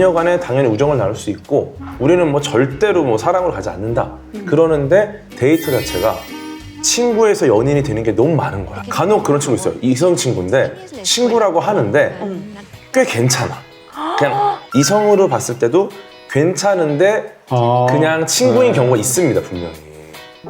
남녀 간에 당연히 우정을 나눌 수 있고 우리는 뭐 절대로 뭐 사랑으로 가지 않는다. 그러는데 데이트 자체가 친구에서 연인이 되는 게 너무 많은 거야. 간혹 그런 친구 있어요. 이성 친구인데 친구라고 하는데 꽤 괜찮아. 그냥 이성으로 봤을 때도 괜찮은데 그냥 친구인 경우가 있습니다, 분명히.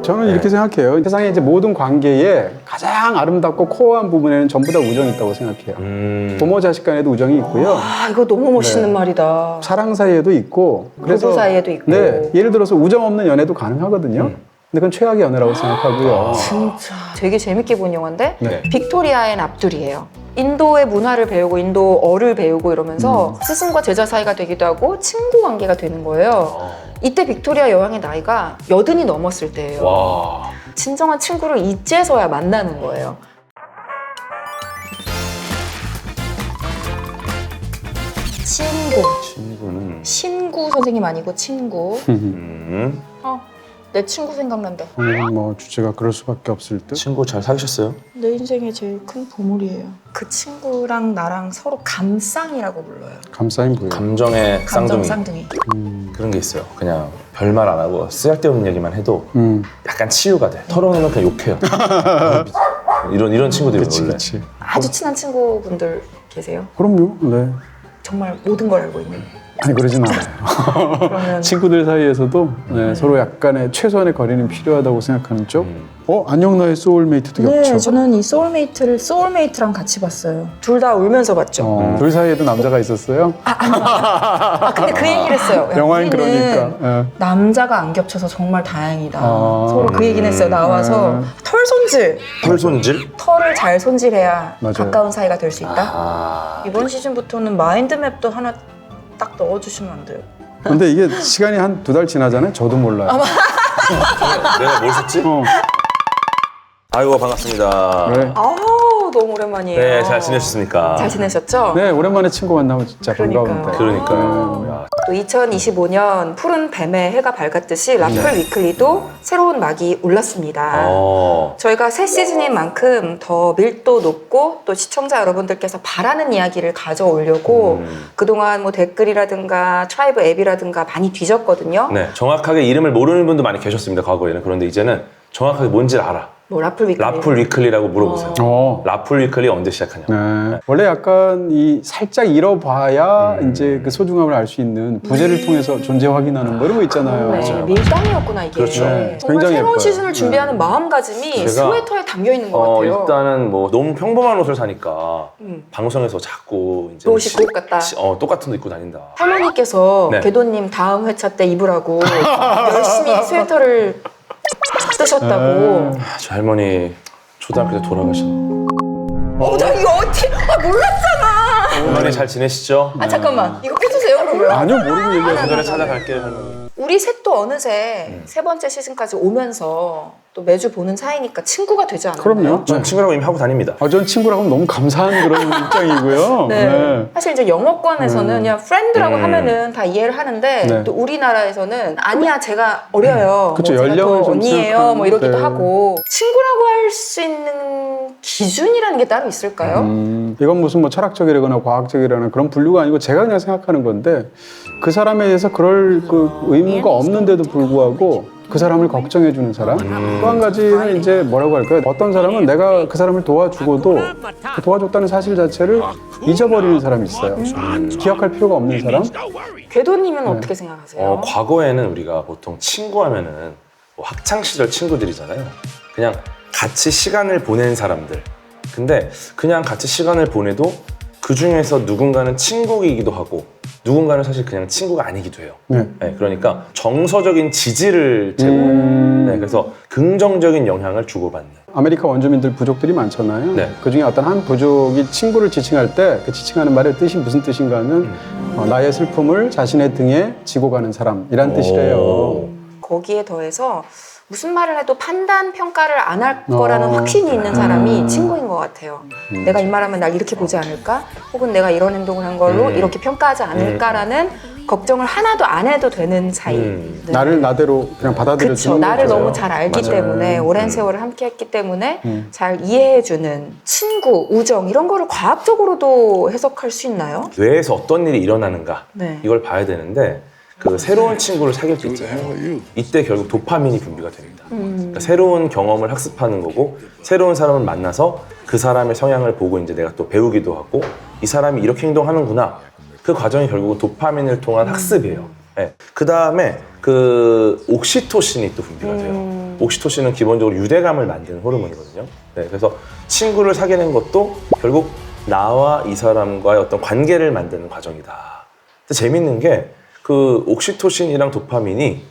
저는 이렇게 생각해요. 세상에 이제 모든 관계에 가장 아름답고 코어한 부분에는 전부 다 우정이 있다고 생각해요. 부모 자식 간에도 우정이 있고요. 아, 이거 너무 멋있는 말이다. 사랑 사이에도 있고. 부부 사이에도 있고. 네, 예를 들어서 우정 없는 연애도 가능하거든요. 근데 그건 최악의 연애라고 생각하고요. 진짜 되게 재밌게 본 영화인데 네. 빅토리아 앤 압둘이에요. 인도의 문화를 배우고 인도어를 배우고 이러면서 스승과 제자 사이가 되기도 하고 친구 관계가 되는 거예요. 이때 빅토리아 여왕의 나이가 80이 넘었을 때예요. 와. 진정한 친구를 이제서야 만나는 거예요. 친구는 신구 선생님 아니고 친구. 내 친구 생각난다. 오늘은 뭐 주제가 그럴 수밖에 없을 듯. 친구 잘 사귀셨어요? 내 인생의 제일 큰 보물이에요. 그 친구랑 나랑 서로 감쌍이라고 불러요. 감싸임 부여. 감정의 감정 쌍둥이. 쌍둥이. 그런 게 있어요. 그냥 별말 안 하고 쓰잘데없는 얘기만 해도 약간 치유가 돼. 털어놓으면 그냥 욕해요. 이런 친구들이 원래. 그치. 아주 친한 친구분들 계세요? 그럼요. 네. 정말 모든 걸 알고 있는. 아니 그러진 않아요. 그러면 친구들 사이에서도 네, 서로 약간의 최소한의 거리는 필요하다고 생각하는 쪽. 안녕 나의 소울메이트도 겹쳐. 네, 저는 이 소울메이트랑 같이 봤어요. 둘 다 울면서 봤죠. 둘 사이에도 남자가 있었어요? 근데 그 얘기를 했어요. 야, 영화인 우리는 그러니까. 예. 남자가 안 겹쳐서 정말 다행이다. 아. 서로 그 얘기는 했어요. 나와서 털 손질. 털 손질? 털을 잘 손질해야 맞아요. 가까운 사이가 될 수 있다. 이번 시즌부터는 마인드맵도 하나 딱 넣어주시면 안 돼요? 근데 이게 시간이 한 2달 지나잖아요. 저도 몰라요. 내가 뭘 썼지? 아이고 반갑습니다. 네. 아우 너무 오랜만이에요. 네, 잘 지내셨습니까? 잘 지내셨죠? 네, 오랜만에 친구 만나면 진짜 그러니까요. 반가운데. 그러니까요. 야, 또 2025년 푸른 뱀의 해가 밝았듯이 라플 위클리도 새로운 막이 올랐습니다. 저희가 새 시즌인 만큼 더 밀도 높고 또 시청자 여러분들께서 바라는 이야기를 가져오려고 그동안 뭐 댓글이라든가 트라이브 앱이라든가 많이 뒤졌거든요. 네, 정확하게 이름을 모르는 분도 많이 계셨습니다, 과거에는. 그런데 이제는 정확하게 뭔지를 알아. 뭐 라플 위클리. 라플 위클리라고 물어보세요. 라플 위클리 언제 시작하냐? 네. 원래 약간 이 살짝 잃어봐야 이제 그 소중함을 알 수 있는 부재를 통해서 존재 확인하는 거 이런 거 있잖아요. 네, 밀당이었구나 이게. 그렇죠. 네, 정말 굉장히 새로운 예뻐요. 시즌을 준비하는 마음가짐이 제가 스웨터에 담겨 있는 것 같아요. 일단은 뭐 너무 평범한 옷을 사니까 방송에서 자꾸 이제 또 옷이 곧 같다. 똑같은 옷 입고 다닌다. 할머니께서 네. 궤도님 다음 회차 때 입으라고 열심히 스웨터를 쓰셨다고. 저 할머니 초등학교 때 돌아가셔. 나 이거 어떻게 몰랐잖아. 할머니 잘 지내시죠? 잠깐만 이거 빼주세요 그러면. 아니요, 모르고 얘기하세요. 그 전에 찾아갈게요, 할머니. 우리 셋도 어느새 세 번째 시즌까지 오면서 또 매주 보는 사이니까 친구가 되지 않나요? 그럼요. 전 친구라고 이미 하고 다닙니다. 전 친구라고 하면 너무 감사한 그런 입장이고요. 네. 네. 사실 이제 영어권에서는 그냥 프렌드라고 하면은 다 이해를 하는데 네. 또 우리나라에서는 아니야 제가 어려요. 그쵸, 뭐 제가 연령을 더 좀 언니예요. 생각하는, 뭐 이러기도 네. 하고 친구라고 할 수 있는 기준이라는 게 따로 있을까요? 이건 무슨 뭐 철학적이라거나 과학적이라거나 그런 분류가 아니고 제가 그냥 생각하는 건데 그 사람에 대해서 그럴 그 의무가 없는데도 불구하고 그 사람을 걱정해주는 사람. 또 한 가지는 이제 뭐라고 할까요? 어떤 사람은 내가 그 사람을 도와주고도 그 도와줬다는 사실 자체를 잊어버리는 사람이 있어요. 기억할 필요가 없는 사람. 궤도님은 어떻게 생각하세요? 과거에는 우리가 보통 친구 하면은 뭐 학창시절 친구들이잖아요. 그냥 같이 시간을 보낸 사람들. 근데 그냥 같이 시간을 보내도 그 중에서 누군가는 친구이기도 하고 누군가는 사실 그냥 친구가 아니기도 해요. 네. 네, 그러니까 정서적인 지지를 제공해요. 네, 그래서 긍정적인 영향을 주고받는. 아메리카 원주민들 부족들이 많잖아요. 네. 그중에 어떤 한 부족이 친구를 지칭할 때 그 지칭하는 말의 뜻이 무슨 뜻인가 하면 나의 슬픔을 자신의 등에 지고 가는 사람이란 뜻이래요. 거기에 더해서 무슨 말을 해도 판단, 평가를 안 할 거라는 확신이 있는 사람이 친구인 것 같아요. 내가 이 말하면 날 이렇게 보지 않을까? 혹은 내가 이런 행동을 한 걸로 이렇게 평가하지 않을까라는 걱정을 하나도 안 해도 되는 사이. 네. 나를 나대로 그냥 받아들여 그쵸. 주는 나를 거죠. 너무 잘 알기 맞아요. 때문에 오랜 세월을 함께 했기 때문에 음. 잘 이해해주는 친구, 우정 이런 거를 과학적으로도 해석할 수 있나요? 뇌에서 어떤 일이 일어나는가 네. 이걸 봐야 되는데 그 새로운 친구를 사귈 때 있잖아요. 이때 결국 도파민이 분비가 됩니다. 그러니까 새로운 경험을 학습하는 거고 새로운 사람을 만나서 그 사람의 성향을 보고 이제 내가 또 배우기도 하고 이 사람이 이렇게 행동하는구나. 그 과정이 결국은 도파민을 통한 학습이에요. 네. 그 다음에 그 옥시토신이 또 분비가 돼요. 옥시토신은 기본적으로 유대감을 만드는 호르몬이거든요. 네, 그래서 친구를 사귀는 것도 결국 나와 이 사람과의 어떤 관계를 만드는 과정이다. 근데 재밌는 게 그 옥시토신이랑 도파민이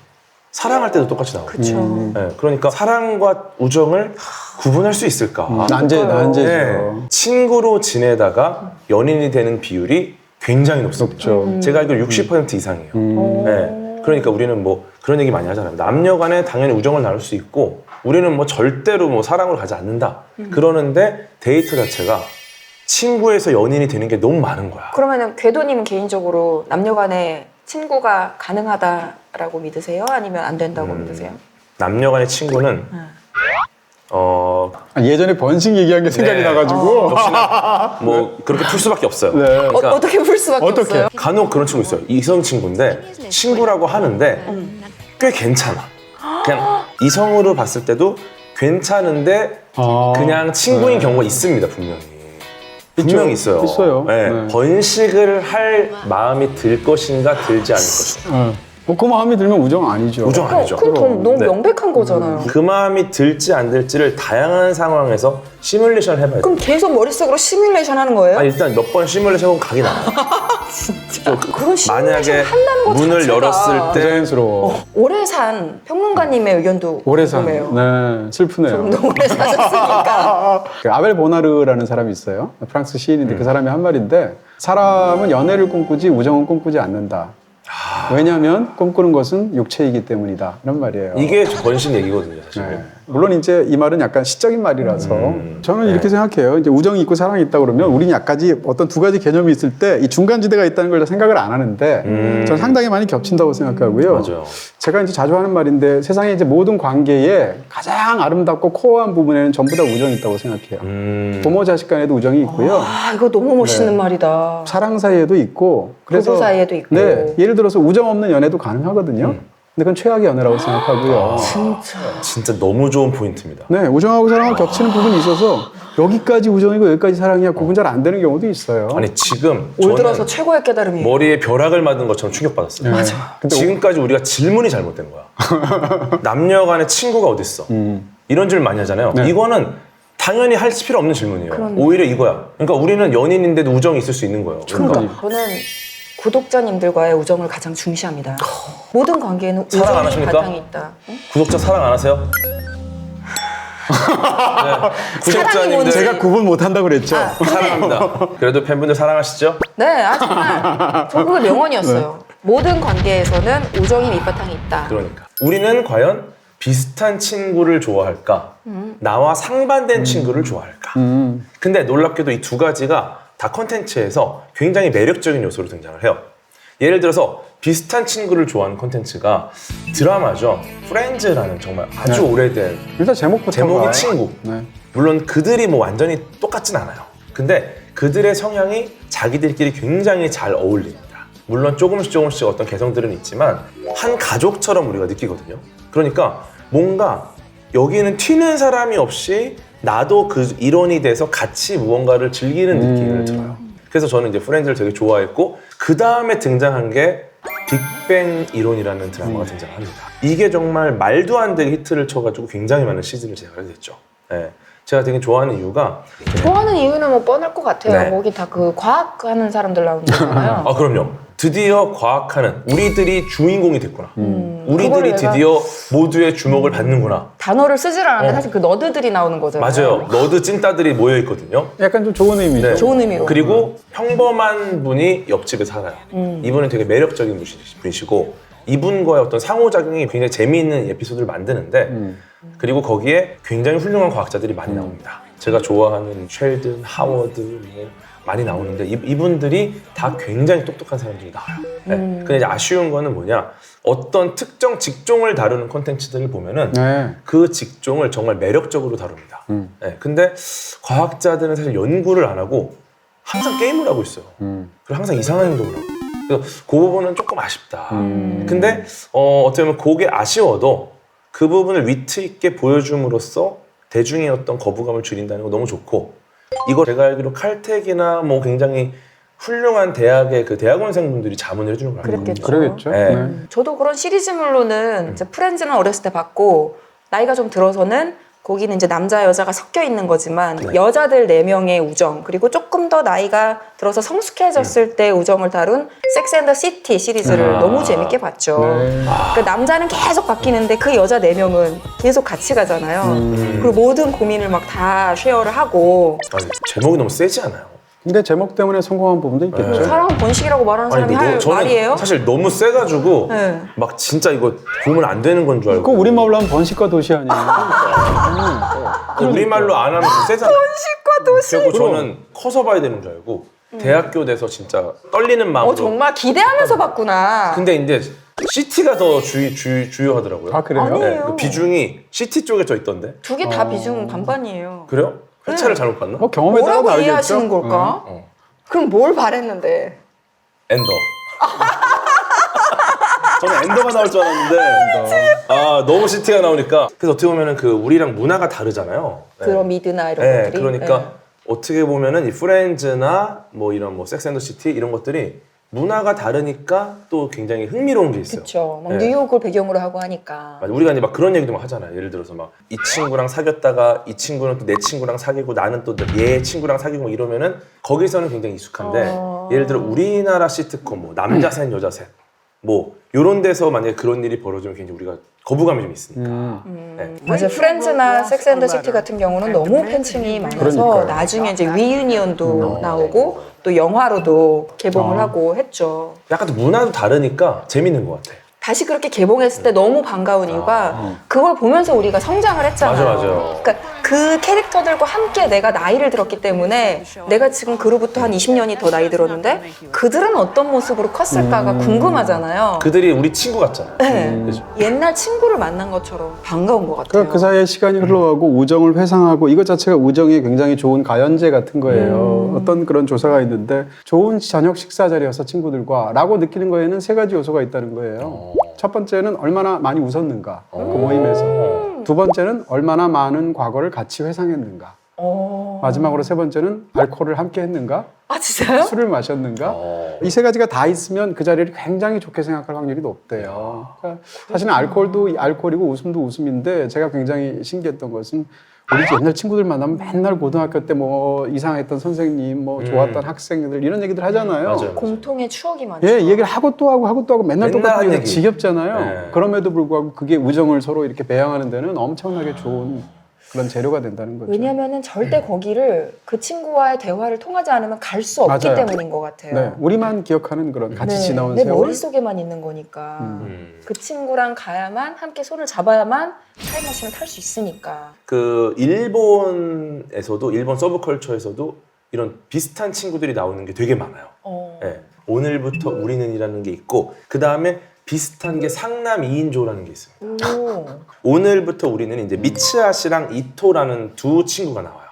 사랑할 때도 똑같이 나와요. 그쵸. 네, 그러니까 사랑과 우정을 구분할 수 있을까? 난제죠. 네, 친구로 지내다가 연인이 되는 비율이 굉장히 높습니다. 높죠. 제가 알기로 60% 이상이에요. 네, 그러니까 우리는 뭐 그런 얘기 많이 하잖아요. 남녀 간에 당연히 우정을 나눌 수 있고 우리는 뭐 절대로 뭐 사랑으로 가지 않는다. 그러는데 데이트 자체가 친구에서 연인이 되는 게 너무 많은 거야. 그러면은 궤도님은 개인적으로 남녀간에 친구가 가능하다라고 믿으세요? 아니면 안 된다고 믿으세요? 남녀 간의 친구는 예전에 번식 얘기한 게 생각이 네. 나가지고 역시나 뭐 그렇게 풀 수밖에 없어요. 네. 그러니까 어떻게 풀 수밖에 어떻게? 없어요? 간혹 그런 친구 있어요. 이성 친구인데 친구라고 하는데 꽤 괜찮아. 그냥 이성으로 봤을 때도 괜찮은데 그냥 친구인 경우가 있습니다. 분명히 있어요. 있어요. 네. 네. 번식을 할 마음이 들 것인가 들지 않을 것인가. 그 마음이 들면 우정 아니죠. 우정 아니죠. 그건 너무 네. 명백한 거잖아요. 그 마음이 들지 안 들지를 다양한 상황에서 시뮬레이션을 해봐야 돼요. 그럼 계속 머릿속으로 시뮬레이션 하는 거예요? 일단 몇 번 시뮬레이션 해보면 각이 나와요. 그런 시뮬레이션 만약에 한다는 것 문을 자체가 열었을 때 자연스러워. 오래 산 평론가님의 의견도 오래 산. 궁금해요. 네, 슬프네요. 너무 오래 사셨으니까. 그 아벨 보나르라는 사람이 있어요. 프랑스 시인인데 그 사람이 한 말인데 사람은 연애를 꿈꾸지 우정은 꿈꾸지 않는다. 왜냐하면 꿈꾸는 것은 육체이기 때문이다. 이런 말이에요. 이게 번식 얘기거든요, 사실. 네. 물론 이제 이 말은 약간 시적인 말이라서 저는 이렇게 생각해요. 이제 우정이 있고 사랑이 있다 그러면 우리는 약간지 어떤 두 가지 개념이 있을 때 이 중간지대가 있다는 걸 생각을 안 하는데 저는 상당히 많이 겹친다고 생각하고요. 맞아요. 제가 이제 자주 하는 말인데 세상에 이제 모든 관계에 가장 아름답고 코어한 부분에는 전부 다 우정이 있다고 생각해요. 부모 자식 간에도 우정이 있고요. 아, 이거 너무 멋있는 말이다. 사랑 사이에도 있고 부부 사이에도 있고. 네, 예를 들어서 우정 없는 연애도 가능하거든요. 근데 그건 최악의 연애라고 생각하고요. 진짜 너무 좋은 포인트입니다. 네, 우정하고 사랑은 겹치는 부분이 있어서 여기까지 우정이고 여기까지 사랑이야 구분 잘 안 되는 경우도 있어요. 아니, 지금 올 들어서 저는 최고의 깨달음이. 머리에 벼락을 맞은 것처럼 충격받았어요. 맞아. 근데 지금까지 우리가 질문이 잘못된 거야. 남녀 간의 친구가 어딨어? 이런 질문 많이 하잖아요. 네. 이거는 당연히 할 필요 없는 질문이에요. 오히려 이거야. 그러니까 우리는 연인인데도 우정이 있을 수 있는 거예요. 그러니까 저는 구독자님들과의 우정을 가장 중시합니다. 모든 관계에는 사랑 안 우정이 하십니까? 바탕이 있다. 응? 구독자 사랑 안 하세요? 네, 구독자님들 제가 구분 못 한다고 그랬죠. 사랑합니다. 그래도 팬분들 사랑하시죠? 네, 아 정말 저 그거 명언이었어요. 모든 관계에서는 우정이 밑바탕이 있다. 그러니까 우리는 과연 비슷한 친구를 좋아할까? 나와 상반된 친구를 좋아할까? 근데 놀랍게도 이 두 가지가 다 컨텐츠에서 굉장히 매력적인 요소로 등장을 해요. 예를 들어서 비슷한 친구를 좋아하는 컨텐츠가 드라마죠. 프렌즈라는 정말 아주 네. 오래된 일단 제목부터 제목이 봐요. 친구. 네. 물론 그들이 뭐 완전히 똑같진 않아요. 근데 그들의 성향이 자기들끼리 굉장히 잘 어울립니다. 물론 조금씩 어떤 개성들은 있지만 한 가족처럼 우리가 느끼거든요. 그러니까 뭔가 여기는 튀는 사람이 없이 나도 그 일원이 돼서 같이 무언가를 즐기는 느낌을 들어요. 그래서 저는 이제 프렌즈를 되게 좋아했고 그 다음에 등장한 게 빅뱅 이론이라는 드라마가 등장합니다. 이게 정말 말도 안 되게 히트를 쳐가지고 굉장히 많은 시즌을 제작하게 됐죠. 네. 제가 되게 좋아하는 이유가 좋아하는 이유는 뭐 뻔할 것 같아요. 네. 거기 다 그 과학하는 사람들 나오는 거잖아요. 아 그럼요. 드디어 과학하는 우리들이 주인공이 됐구나. 우리들이 그거를 내가 드디어 모두의 주목을 받는구나. 단어를 쓰질 않았는데 사실 그 너드들이 나오는 거잖아요. 맞아요. 너드 찐따들이 모여 있거든요. 약간 좀 좋은 의미죠. 네. 좋은 의미로. 그리고 평범한 분이 옆집에 살아요. 이분은 되게 매력적인 분이시고 이분과의 어떤 상호작용이 굉장히 재미있는 에피소드를 만드는데 그리고 거기에 굉장히 훌륭한 과학자들이 많이 나옵니다. 제가 좋아하는 쉘든, 하워드, 뭐 많이 나오는데 이분들이 다 굉장히 똑똑한 사람들이 나와요. 네. 근데 이제 아쉬운 거는 뭐냐, 어떤 특정 직종을 다루는 콘텐츠들을 보면은 네. 그 직종을 정말 매력적으로 다룹니다. 네. 근데 과학자들은 사실 연구를 안 하고 항상 게임을 하고 있어요. 그리고 항상 이상한 행동을 하고. 그래서 그 부분은 조금 아쉽다. 근데 어떻게 보면 그게 아쉬워도 그 부분을 위트 있게 보여줌으로써 대중의 어떤 거부감을 줄인다는 거 너무 좋고, 이거 제가 알기로 칼텍이나 뭐 굉장히 훌륭한 대학의 그 대학원생분들이 자문을 해주는 거 같아요. 그랬겠죠. 그러겠죠. 네. 네. 저도 그런 시리즈물로는 이제 프렌즈는 어렸을 때 봤고, 나이가 좀 들어서는 거기는 이제 남자 여자가 섞여 있는 거지만 네. 여자들 4명의 우정, 그리고 조금 더 나이가 들어서 성숙해졌을 때 우정을 다룬 섹스 앤 더 시티 시리즈를 아. 너무 재밌게 봤죠. 네. 그러니까 남자는 계속 바뀌는데 그 여자 4명은 계속 같이 가잖아요. 그리고 모든 고민을 막 다 쉐어를 하고. 아니, 제목이 너무 세지 않아요? 근데 제목 때문에 성공한 부분도 있겠죠. 사랑은 번식이라고 말하는 사람이 할 저는 말이에요? 사실 너무 세가지고 네. 막 진짜 이거 보면 안 되는 건 줄 알고. 그거 우리말로 하면 번식과 도시 아니에요. 우리말로 안 하면 세잖아요. 번식과 도시. 그리고 저는 커서 봐야 되는 줄 알고 대학교 돼서 진짜 떨리는 마음으로. 정말 기대하면서 봤구나. 근데 이제 CT가 더 주요하더라고요. 아, 그래요? 아니에요. 그 비중이 CT 쪽에 저 있던데. 두 개 다 비중 반반이에요. 그래요? 회차를 잘못 봤나? 뭐 경험에 따라 뭐라고 다르겠죠. 이해하시는 걸까? 어. 그럼 뭘 바랬는데? 엔더. 저는 엔더가 나올 줄 알았는데 아 너무 CT가 나오니까. 그래서 어떻게 보면은 그 우리랑 문화가 다르잖아요. 네. 그런 미드나 이런 네, 것들이. 그러니까 네. 어떻게 보면은 이 프렌즈나 뭐 이런 뭐 섹스 앤 더 시티 이런 것들이 문화가 다르니까 또 굉장히 흥미로운 게 있어요. 그쵸. 막 네. 뉴욕을 배경으로 하고 하니까. 맞아. 우리가 이제 막 그런 얘기도 막 하잖아요. 예를 들어서 막 이 친구랑 사귀었다가 이 친구는 또 내 친구랑 사귀고 나는 또 얘 친구랑 사귀고 이러면은 거기서는 굉장히 익숙한데 예를 들어 우리나라 시트콤 뭐 남자 셋 여자 셋 뭐 요런 데서 만약에 그런 일이 벌어지면 굉장히 우리가 거부감이 좀 있으니까. 네. 맞아요. 프렌즈나 섹스 앤 더 시티 같은 경우는 너무 팬층이 많아서 그러니까요. 나중에 이제 리유니언도 나오고 또 영화로도 개봉을 하고 했죠. 약간 또 문화도 다르니까 재밌는 것 같아. 다시 그렇게 개봉했을 때 너무 반가운 이유가 그걸 보면서 우리가 성장을 했잖아요. 맞아, 맞아. 그러니까 그 캐릭터들과 함께 내가 나이를 들었기 때문에 내가 지금 그로부터 한 20년이 더 나이 들었는데 그들은 어떤 모습으로 컸을까가 궁금하잖아요. 그들이 우리 친구 같잖아요. 네. 그죠? 옛날 친구를 만난 것처럼 반가운 것 같아요. 그러니까 그 사이에 시간이 흘러가고 우정을 회상하고 이것 자체가 우정에 굉장히 좋은 가연제 같은 거예요. 어떤 그런 조사가 있는데 좋은 저녁 식사 자리여서 친구들과 라고 느끼는 거에는 3가지 요소가 있다는 거예요. 첫 번째는 얼마나 많이 웃었는가 그 모임에서. 두 번째는 얼마나 많은 과거를 같이 회상했는가. 마지막으로 3번째는 알코올을 함께 했는가, 아 진짜요? 술을 마셨는가. 이 3가지가 다 있으면 그 자리를 굉장히 좋게 생각할 확률이 높대요. 그러니까 사실은 알코올도 알코올이고 웃음도 웃음인데 제가 굉장히 신기했던 것은 우리 옛날 친구들 만나면 맨날 고등학교 때 뭐 이상했던 선생님, 뭐 좋았던 학생들 이런 얘기들 하잖아요. 맞아요. 공통의 추억이 많죠. 예, 이 얘기를 하고 또 하고 맨날 맨날 똑같은 한 얘기 얘기. 지겹잖아요. 네. 그럼에도 불구하고 그게 우정을 서로 이렇게 배양하는 데는 엄청나게 좋은 그런 재료가 된다는 거죠. 왜냐면은 절대 거기를 그 친구와의 대화를 통하지 않으면 갈 수 없기 맞아요. 때문인 것 같아요. 네, 우리만 기억하는 그런 같이 네, 지나온 내 세월. 머릿속에만 있는 거니까 그 친구랑 가야만 함께 손을 잡아야만 타임머신을 탈 수 있으니까. 그 일본에서도 일본 서브컬처에서도 이런 비슷한 친구들이 나오는 게 되게 많아요. 예. 오늘부터 우리는이라는 게 있고 그 다음에 비슷한 게 상남 2인조라는 게 있어요. 오. 오늘부터 우리는 이제 미츠아 씨랑 이토라는 두 친구가 나와요.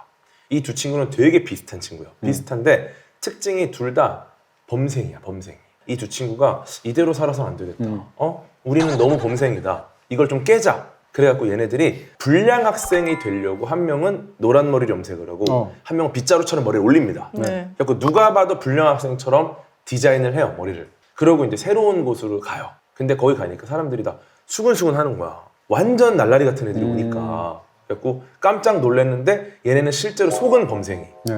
이 두 친구는 되게 비슷한 친구예요. 비슷한데 특징이 둘 다 범생이야, 범생. 이 두 친구가 이대로 살아서 안 되겠다. 우리는 너무 범생이다. 이걸 좀 깨자. 그래갖고 얘네들이 불량 학생이 되려고 한 명은 노란 머리를 염색을 하고 한 명은 빗자루처럼 머리를 올립니다. 네. 그래갖고 누가 봐도 불량 학생처럼 디자인을 해요, 머리를. 그러고 이제 새로운 곳으로 가요. 근데 거기 가니까 사람들이 다 수근수근 하는 거야. 완전 날라리 같은 애들이 오니까. 그래갖고 깜짝 놀랐는데 얘네는 실제로 속은 범생이. 네.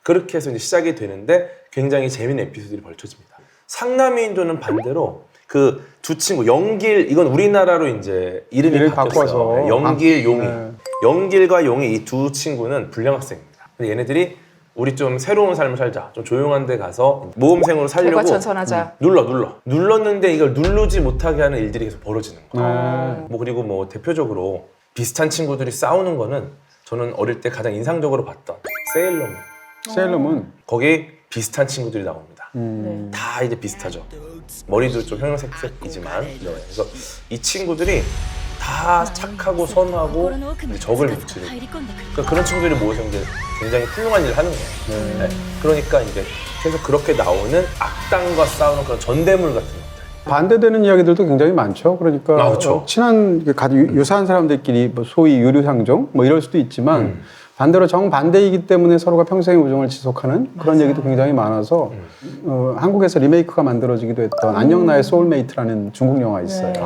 그렇게 해서 이제 시작이 되는데 굉장히 재밌는 에피소드들이 벌쳐집니다. 상남이인조는 반대로 그 두 친구 영길, 이건 우리나라로 이제 이름이 바뀌었어요. 네, 영길, 용희. 네. 영길과 용희 이 두 친구는 불량 학생입니다. 근데 얘네들이 우리 좀 새로운 삶을 살자, 좀 조용한 데 가서 모험생으로 살려고 결과천선하자. 눌렀는데 이걸 누르지 못하게 하는 일들이 계속 벌어지는 거예요. 네. 뭐 그리고 뭐 대표적으로 비슷한 친구들이 싸우는 거는 저는 어릴 때 가장 인상적으로 봤던 세일러문. 세일러문. 거기 비슷한 친구들이 나옵니다. 네. 다 이제 비슷하죠. 머리도 좀 형형색색이지만 네. 그래서 이 친구들이 다 착하고 선하고 이제 적을 무찌르고 그러니까 그런 친구들이 모여서 이제 굉장히 훌륭한 일을 하는 거예요. 네. 그러니까 이제 계속 그렇게 나오는 악당과 싸우는 그런 전대물 같은 것들. 반대되는 이야기들도 굉장히 많죠. 그러니까 그렇죠. 친한 유사한 사람들끼리 뭐 소위 유류상종 뭐 이럴 수도 있지만 반대로 정반대이기 때문에 서로가 평생의 우정을 지속하는 그런 얘기도 굉장히 많아서 한국에서 리메이크가 만들어지기도 했던 안녕 나의 소울메이트라는 중국 영화 있어요. 네.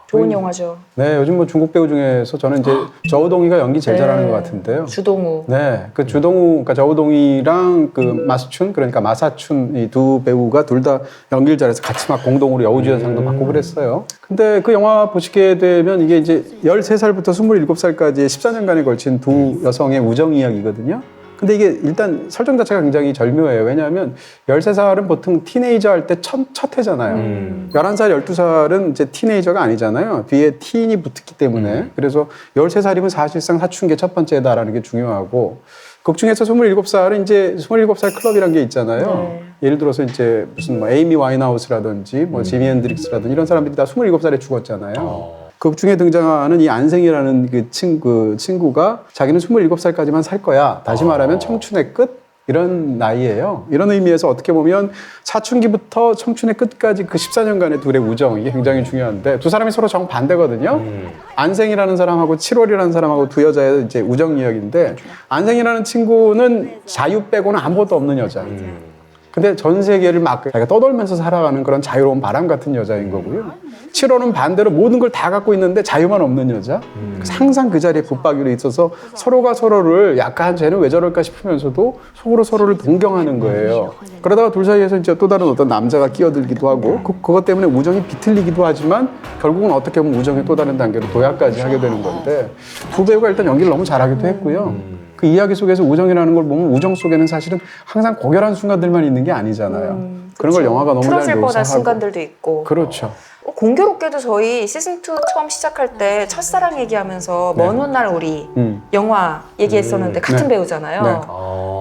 좋은 영화죠. 네, 요즘 뭐 중국 배우 중에서 저는 이제 저우동이가 연기 제일 잘하는 것 같은데요. 주동우. 네, 그 주동우, 그러니까 저우동이랑 그 마스춘, 그러니까 마사춘 이 두 배우가 둘 다 연기를 잘해서 같이 막 공동으로 여우주연상도 받고 그랬어요. 근데 그 영화 보시게 되면 이게 이제 13살부터 27살까지의 14년간에 걸친 두 여성의 우정 이야기거든요. 근데 이게 일단 설정 자체가 굉장히 절묘해요. 왜냐하면 13살은 보통 티네이저 할 때 첫 해잖아요. 11살, 12살은 이제 티네이저가 아니잖아요. 뒤에 티인이 붙었기 때문에. 그래서 13살이면 사실상 사춘기 첫 번째다라는 게 중요하고 극 중에서 27살은 이제 27살 클럽이라는 게 있잖아요. 네. 예를 들어서 이제 무슨 뭐 에이미 와인하우스라든지 뭐 지미 헨드릭스라든지 이런 사람들이 다 27살에 죽었잖아요. 극 중에 등장하는 이 안생이라는 그 친구가 자기는 27살까지만 살 거야. 다시 말하면 청춘의 끝? 이런 나이예요. 이런 의미에서 어떻게 보면 사춘기부터 청춘의 끝까지 그 14년간의 둘의 우정, 이게 굉장히 중요한데 두 사람이 서로 정반대거든요. 안생이라는 사람하고 7월이라는 사람하고 두 여자의 이제 우정 이야기인데 안생이라는 친구는 자유 빼고는 아무것도 없는 여자. 근데 전 세계를 막 자기가 떠돌면서 살아가는 그런 자유로운 바람 같은 여자인 거고요. 7호는 반대로 모든 걸 다 갖고 있는데 자유만 없는 여자. 항상 그 자리에 붙박이로 있어서 서로가 서로를 약간 쟤는 왜 저럴까 싶으면서도 속으로 서로를 동경하는 거예요. 그러다가 둘 사이에서 이제 또 다른 어떤 남자가 끼어들기도 하고 그것 때문에 우정이 비틀리기도 하지만 결국은 어떻게 보면 우정의 또 다른 단계로 도약까지 하게 되는 건데 두 배우가 일단 연기를 너무 잘하기도 했고요. 그 이야기 속에서 우정이라는 걸 보면 우정 속에는 사실은 항상 고결한 순간들만 있는 게 아니잖아요. 그런 걸 영화가 너무 잘 틀어질 뻔한 묘사하고. 순간들도 있고. 그렇죠. 공교롭게도 저희 시즌2 처음 시작할 때 첫사랑 얘기하면서 먼 훗날 우리 영화 얘기했었는데 같은 네. 배우잖아요. 네.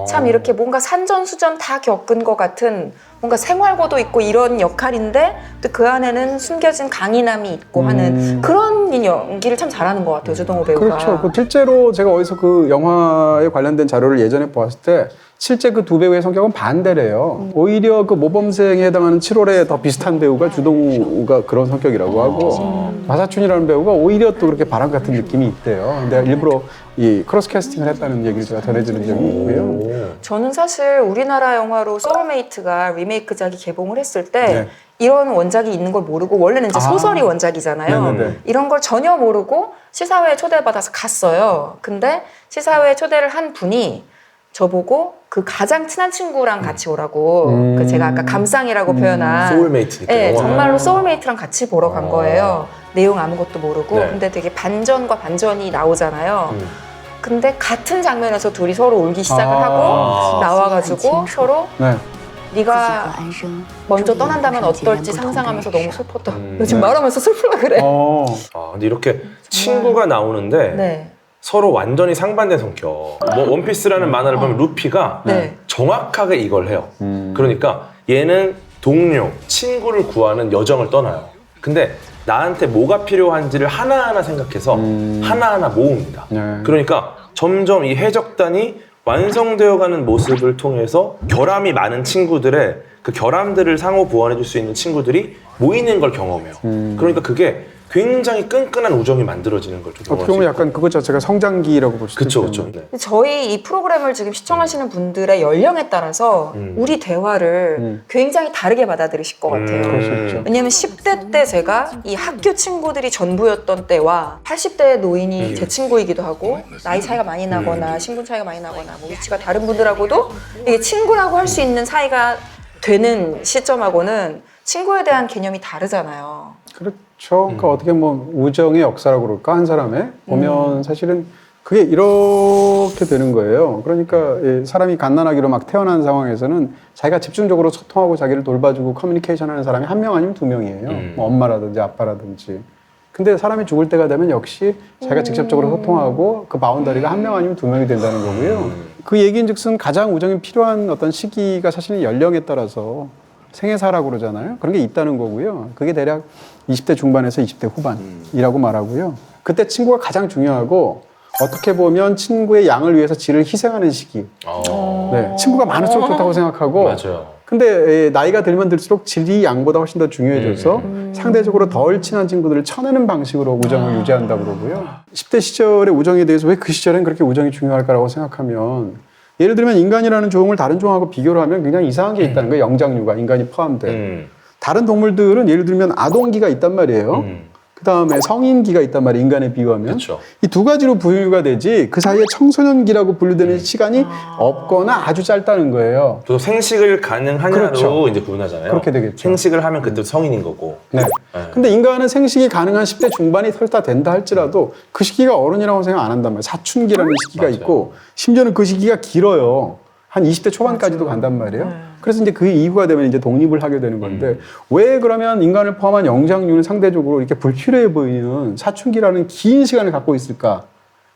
참 이렇게 뭔가 산전수전 다 겪은 것 같은 뭔가 생활고도 있고 이런 역할인데 또 그 안에는 숨겨진 강인함이 있고 하는 그런 연기를 참 잘하는 것 같아요. 주동호 배우가. 그렇죠. 그 실제로 제가 어디서 그 영화에 관련된 자료를 예전에 보았을 때 실제 그 두 배우의 성격은 반대래요. 오히려 그 모범생에 해당하는 7월에 더 비슷한 배우가 주동우가 그런 성격이라고 하고 마사춘이라는 배우가 오히려 또 그렇게 바람 같은 느낌이 있대요. 근데 일부러 이 크로스 캐스팅을 했다는 얘기를 제가 전해드린 적이 있고요. 저는 사실 우리나라 영화로 소울메이트가 리메이크작이 개봉을 했을 때 네. 이런 원작이 있는 걸 모르고 원래는 이제 소설이 원작이잖아요. 네네네. 이런 걸 전혀 모르고 시사회에 초대받아서 갔어요. 근데 시사회에 초대를 한 분이 저보고 그 가장 친한 친구랑 같이 오라고 그 제가 아까 감상이라고 표현한 소울메이트니까. 네, 영화가. 정말로 소울메이트랑 같이 보러 간 거예요. 내용 아무것도 모르고 네. 근데 되게 반전과 반전이 나오잖아요. 근데 같은 장면에서 둘이 서로 울기 시작을 하고 나와가지고 서로 네. 네가 먼저 떠난다면 어떨지 상상하면서 너무 슬펐다. 나 지금 네. 말하면서 슬플라 그래. 근데 이렇게 친구가 나오는데 네. 서로 완전히 상반된 성격. 뭐 원피스라는 만화를 보면 루피가 네. 정확하게 이걸 해요. 그러니까 얘는 동료, 친구를 구하는 여정을 떠나요. 근데 나한테 뭐가 필요한지를 하나하나 생각해서 하나하나 모읍니다. 네. 그러니까 점점 이 해적단이 완성되어가는 모습을 통해서 결함이 많은 친구들의 그 결함들을 상호 보완해줄 수 있는 친구들이 모이는 걸 경험해요. 그러니까 그게 굉장히 끈끈한 우정이 만들어지는 걸 좀 경험할 어떻게 수 보면 있고. 약간 그것 자체가 성장기라고 볼 수도 그쵸, 있겠네요. 그쵸. 네. 저희 이 프로그램을 지금 시청하시는 분들의 연령에 따라서 우리 대화를 굉장히 다르게 받아들이실 것 같아요. 그럴 수 있죠. 왜냐면 10대 때 제가 이 학교 친구들이 전부였던 때와 80대 노인이 제 친구이기도 하고 나이 차이가 많이 나거나 신분 차이가 많이 나거나 뭐 위치가 다른 분들하고도 이게 친구라고 할 수 있는 사이가 되는 시점하고는 친구에 대한 개념이 다르잖아요. 그렇죠. 그러니까 어떻게 뭐 우정의 역사라고 그럴까 한 사람의 보면 사실은 그게 이렇게 되는 거예요. 그러니까 사람이 갓난아기로 막 태어난 상황에서는 자기가 집중적으로 소통하고 자기를 돌봐주고 커뮤니케이션하는 사람이 한 명 아니면 두 명이에요. 뭐 엄마라든지 아빠라든지. 근데 사람이 죽을 때가 되면 역시 자기가 직접적으로 소통하고 그 바운더리가 한 명 아니면 두 명이 된다는 거고요. 그 얘기인즉슨 가장 우정이 필요한 어떤 시기가 사실은 연령에 따라서 생애사라고 그러잖아요. 그런 게 있다는 거고요. 그게 대략 20대 중반에서 20대 후반이라고 말하고요. 그때 친구가 가장 중요하고 어떻게 보면 친구의 양을 위해서 질을 희생하는 시기. 네, 친구가 많을수록 좋다고 생각하고 맞아요. 근데 나이가 들면 들수록 질이 양보다 훨씬 더 중요해져서 상대적으로 덜 친한 친구들을 쳐내는 방식으로 우정을 유지한다고 그러고요. 10대 시절의 우정에 대해서 왜 그 시절엔 그렇게 우정이 중요할까라고 생각하면 예를 들면 인간이라는 종을 다른 종하고 비교를 하면 굉장히 이상한 게 있다는 거예요. 영장류가 인간이 포함된. 다른 동물들은 예를 들면 아동기가 있단 말이에요. 그다음에 성인기가 있단 말이에요. 인간에 비유하면. 이 두 가지로 분류가 되지 그 사이에 청소년기라고 분류되는 시간이 없거나 아주 짧다는 거예요. 또 생식을 가능하냐로 그렇죠. 이제 구분하잖아요. 그렇게 되겠죠. 생식을 하면 그때 성인인 거고. 네. 근데 인간은 생식이 가능한 10대 중반이 설사 된다 할지라도 그 시기가 어른이라고 생각 안 한단 말이에요. 사춘기라는 시기가 맞아요. 있고 심지어는 그 시기가 길어요. 한 20대 초반까지도 간단 말이에요. 그래서 이제 그 이후가 되면 이제 독립을 하게 되는 건데 왜 그러면 인간을 포함한 영장류는 상대적으로 이렇게 불필요해 보이는 사춘기라는 긴 시간을 갖고 있을까?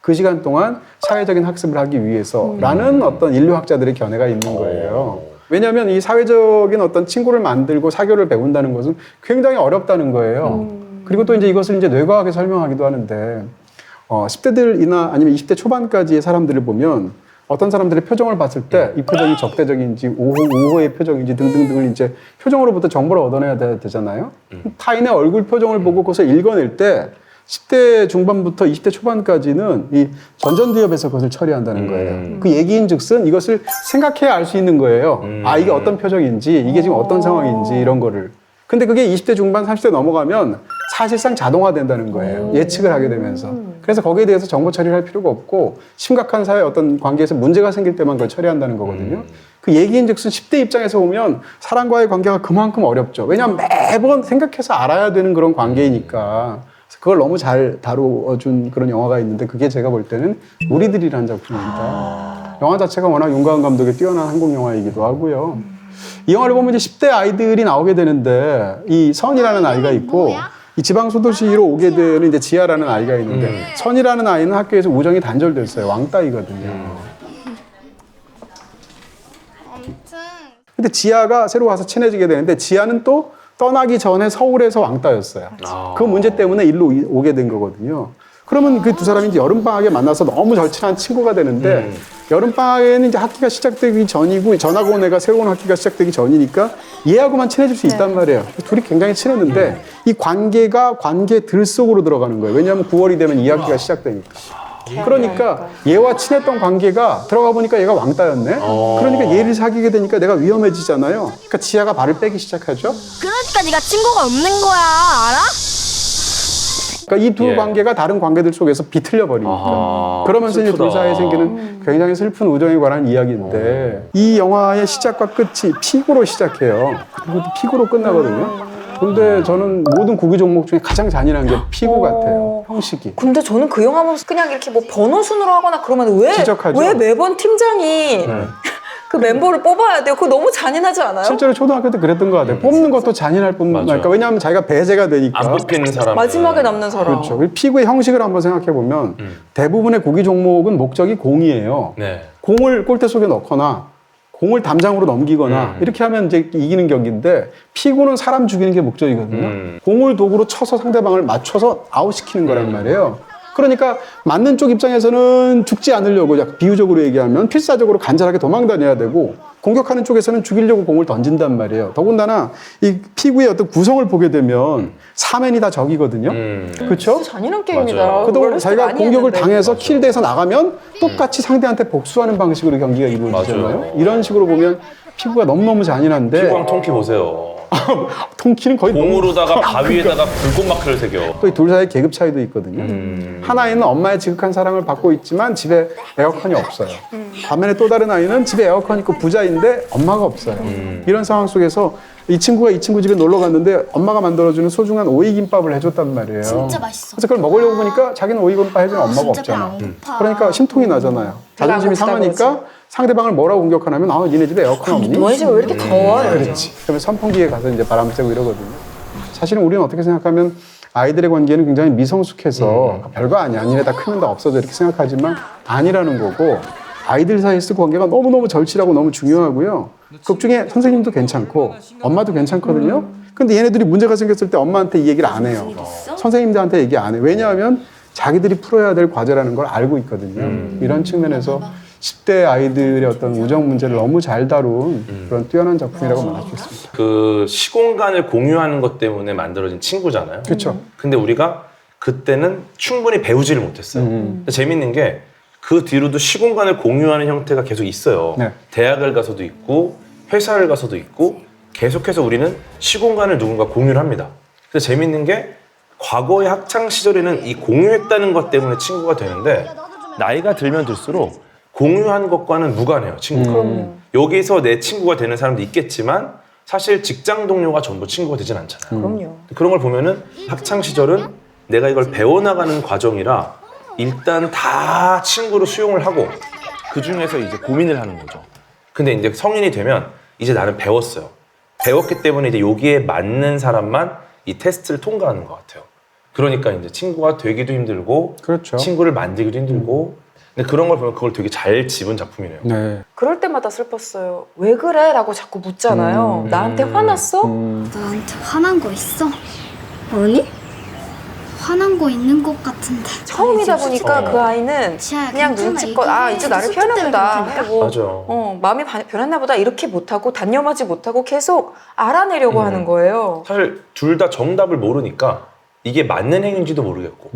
그 시간 동안 사회적인 학습을 하기 위해서라는 어떤 인류학자들의 견해가 있는 거예요. 왜냐하면 이 사회적인 어떤 친구를 만들고 사교를 배운다는 것은 굉장히 어렵다는 거예요. 그리고 또 이제 이것을 이제 뇌과학에 설명하기도 하는데 10대들이나 아니면 20대 초반까지의 사람들을 보면 어떤 사람들의 표정을 봤을 때 이 표정이 적대적인지 우호의 표정인지 등등등을 이제 표정으로부터 정보를 얻어내야 되잖아요. 타인의 얼굴 표정을 보고 그것을 읽어낼 때 10대 중반부터 20대 초반까지는 이 전전두엽에서 그것을 처리한다는 거예요. 그 얘기인즉슨 이것을 생각해야 알 수 있는 거예요. 아, 이게 어떤 표정인지, 이게 지금 어떤 상황인지 이런 거를. 근데 그게 20대 중반, 30대 넘어가면 사실상 자동화된다는 거예요. 예측을 하게 되면서. 그래서 거기에 대해서 정보 처리를 할 필요가 없고 심각한 사회 어떤 관계에서 문제가 생길 때만 그걸 처리한다는 거거든요. 그 얘기인즉슨 10대 입장에서 보면 사람과의 관계가 그만큼 어렵죠. 왜냐하면 매번 생각해서 알아야 되는 그런 관계이니까. 그걸 너무 잘 다뤄준 그런 영화가 있는데 그게 제가 볼 때는 우리들이라는 작품입니다. 영화 자체가 워낙 윤가은 감독의 뛰어난 한국 영화이기도 하고요. 이 영화를 보면 이제 10대 아이들이 나오게 되는데 이 선이라는 아이가 있고 이 지방소도시로 오게 되는 이제 지아라는 아이가 있는데 선이라는 아이는 학교에서 우정이 단절됐어요. 왕따이거든요. 근데 지아가 새로 와서 친해지게 되는데 지아는 또 떠나기 전에 서울에서 왕따였어요. 그 문제 때문에 일로 오게 된 거거든요. 그러면 그 두 사람이 이제 여름방학에 만나서 너무 절친한 친구가 되는데 여름방학에는 이제 학기가 시작되기 전이고 전학 온 애가 새로운 학기가 시작되기 전이니까 얘하고만 친해질 수 있단 말이에요. 둘이 굉장히 친했는데 이 관계가 관계 들 속으로 들어가는 거예요. 왜냐하면 9월이 되면 2학기가 시작되니까. 그러니까 얘와 친했던 관계가 들어가 보니까 얘가 왕따였네. 그러니까 얘를 사귀게 되니까 내가 위험해지잖아요. 그러니까 지아가 발을 빼기 시작하죠. 그러니까 네가 친구가 없는 거야, 알아? 그러니까 이 두 관계가 다른 관계들 속에서 비틀려 버리니까. 그러면서 이제 둘 사이에 생기는 굉장히 슬픈 우정에 관한 이야기인데 이 영화의 시작과 끝이 피구로 시작해요. 그리고 또 피구로 끝나거든요. 근데 저는 모든 구기 종목 중에 가장 잔인한 게 피구 같아요. 형식이. 근데 저는 그 영화 보면서 그냥 이렇게 뭐 번호 순으로 하거나 그러면 지적하죠. 왜 매번 팀장이 그 멤버를 뽑아야 돼요? 그거 너무 잔인하지 않아요? 실제로 초등학교 때 그랬던 것 같아요. 뽑는 것도 잔인할 뿐만 아니라 왜냐하면 자기가 배제가 되니까. 안 뽑히는 사람. 마지막에 남는 사람. 그렇죠. 피구의 형식을 한번 생각해 보면 대부분의 구기 종목은 목적이 공이에요. 네. 공을 골대 속에 넣거나 공을 담장으로 넘기거나 이렇게 하면 이제 이기는 경기인데 피구는 사람 죽이는 게 목적이거든요. 공을 도구로 쳐서 상대방을 맞춰서 아웃시키는 거란 말이에요. 그러니까 맞는 쪽 입장에서는 죽지 않으려고 약간 비유적으로 얘기하면 필사적으로 간절하게 도망 다녀야 되고 공격하는 쪽에서는 죽이려고 공을 던진단 말이에요. 더군다나 이 피구의 어떤 구성을 보게 되면 사면이 다 적이거든요. 그렇죠? 잔인한 게임이다. 맞아요. 그동안 자기가 많이 공격을 했는데. 당해서 킬대에서 나가면 똑같이 상대한테 복수하는 방식으로 경기가 이루어지잖아요. 맞아요. 이런 식으로 보면 피구가 너무너무 잔인한데 피구왕 통키 보세요. 통키는 거의 공으로다가 바위에다가 불꽃마크를 새겨. 또 이 둘 사이에 계급 차이도 있거든요. 하나이는 엄마의 지극한 사랑을 받고 있지만 집에 에어컨이 없어요. 반면에 또 다른 아이는 집에 에어컨이 있고 부자인데 엄마가 없어요. 이런 상황 속에서 이 친구가 이 친구 집에 놀러 갔는데 엄마가 만들어주는 소중한 오이김밥을 해줬단 말이에요. 진짜 맛있어. 그래서 그걸 먹으려고 보니까 자기는 오이김밥 해주는 엄마가 진짜 없잖아. 배안 고파. 그러니까 심통이 나잖아요. 자존심이 배가 안 상하니까 고프다 상대방을 뭐라고 공격하냐면 아 니네 집에 에어컨 없니? 너희 집에 왜 이렇게 더워? 그렇지. 그러면 선풍기에 가서 이제 바람 쐬고 이러거든요. 사실은 우리는 어떻게 생각하면 아이들의 관계는 굉장히 미성숙해서 별거 아니야. 니네 다 크면 다 없어져 이렇게 생각하지만 아니라는 거고 아이들 사이에서 관계가 너무너무 절실하고 너무 중요하고요. 극 중에 선생님도 괜찮고 엄마도 괜찮거든요. 근데 얘네들이 문제가 생겼을 때 엄마한테 이 얘기를 안 해요. 선생님들한테 얘기 안 해요. 왜냐하면 자기들이 풀어야 될 과제라는 걸 알고 있거든요. 이런 측면에서 10대 아이들의 어떤 우정 문제를 너무 잘 다룬 그런 뛰어난 작품이라고 말할 수 있습니다. 그 시공간을 공유하는 것 때문에 만들어진 친구잖아요. 그렇죠. 근데 우리가 그때는 충분히 배우지를 못했어요. 근데 재밌는 게 그 뒤로도 시공간을 공유하는 형태가 계속 있어요. 네. 대학을 가서도 있고 회사를 가서도 있고 계속해서 우리는 시공간을 누군가 공유를 합니다. 근데 재밌는 게 과거의 학창 시절에는 이 공유했다는 것 때문에 친구가 되는데 나이가 들면 들수록 공유한 것과는 무관해요, 친구가. 여기서 내 친구가 되는 사람도 있겠지만 사실 직장 동료가 전부 친구가 되진 않잖아요. 그럼요. 그런 걸 보면은 학창 시절은 내가 이걸 배워나가는 과정이라 일단 다 친구로 수용을 하고 그 중에서 이제 고민을 하는 거죠. 근데 이제 성인이 되면 이제 나는 배웠어요. 배웠기 때문에 이제 여기에 맞는 사람만 이 테스트를 통과하는 것 같아요. 그러니까 이제 친구가 되기도 힘들고 그렇죠. 친구를 만들기도 힘들고 근데 그런 걸 보면 그걸 되게 잘 집은 작품이네요. 네. 그럴 때마다 슬펐어요. 왜 그래? 라고 자꾸 묻잖아요. 나한테 화났어? 나한테 화난 거 있어? 아니? 화난 거 있는 것 같은데. 처음이다 보니까 그 아이는 지아야, 그냥 괜찮아. 눈치껏 이거 아 이제 나를 속도 때문에 표현해보다 그런 하고 맞아. 마음이 변했나 보다 이렇게 못하고 단념하지 못하고 계속 알아내려고 하는 거예요. 사실 둘 다 정답을 모르니까 이게 맞는 행위인지도 모르겠고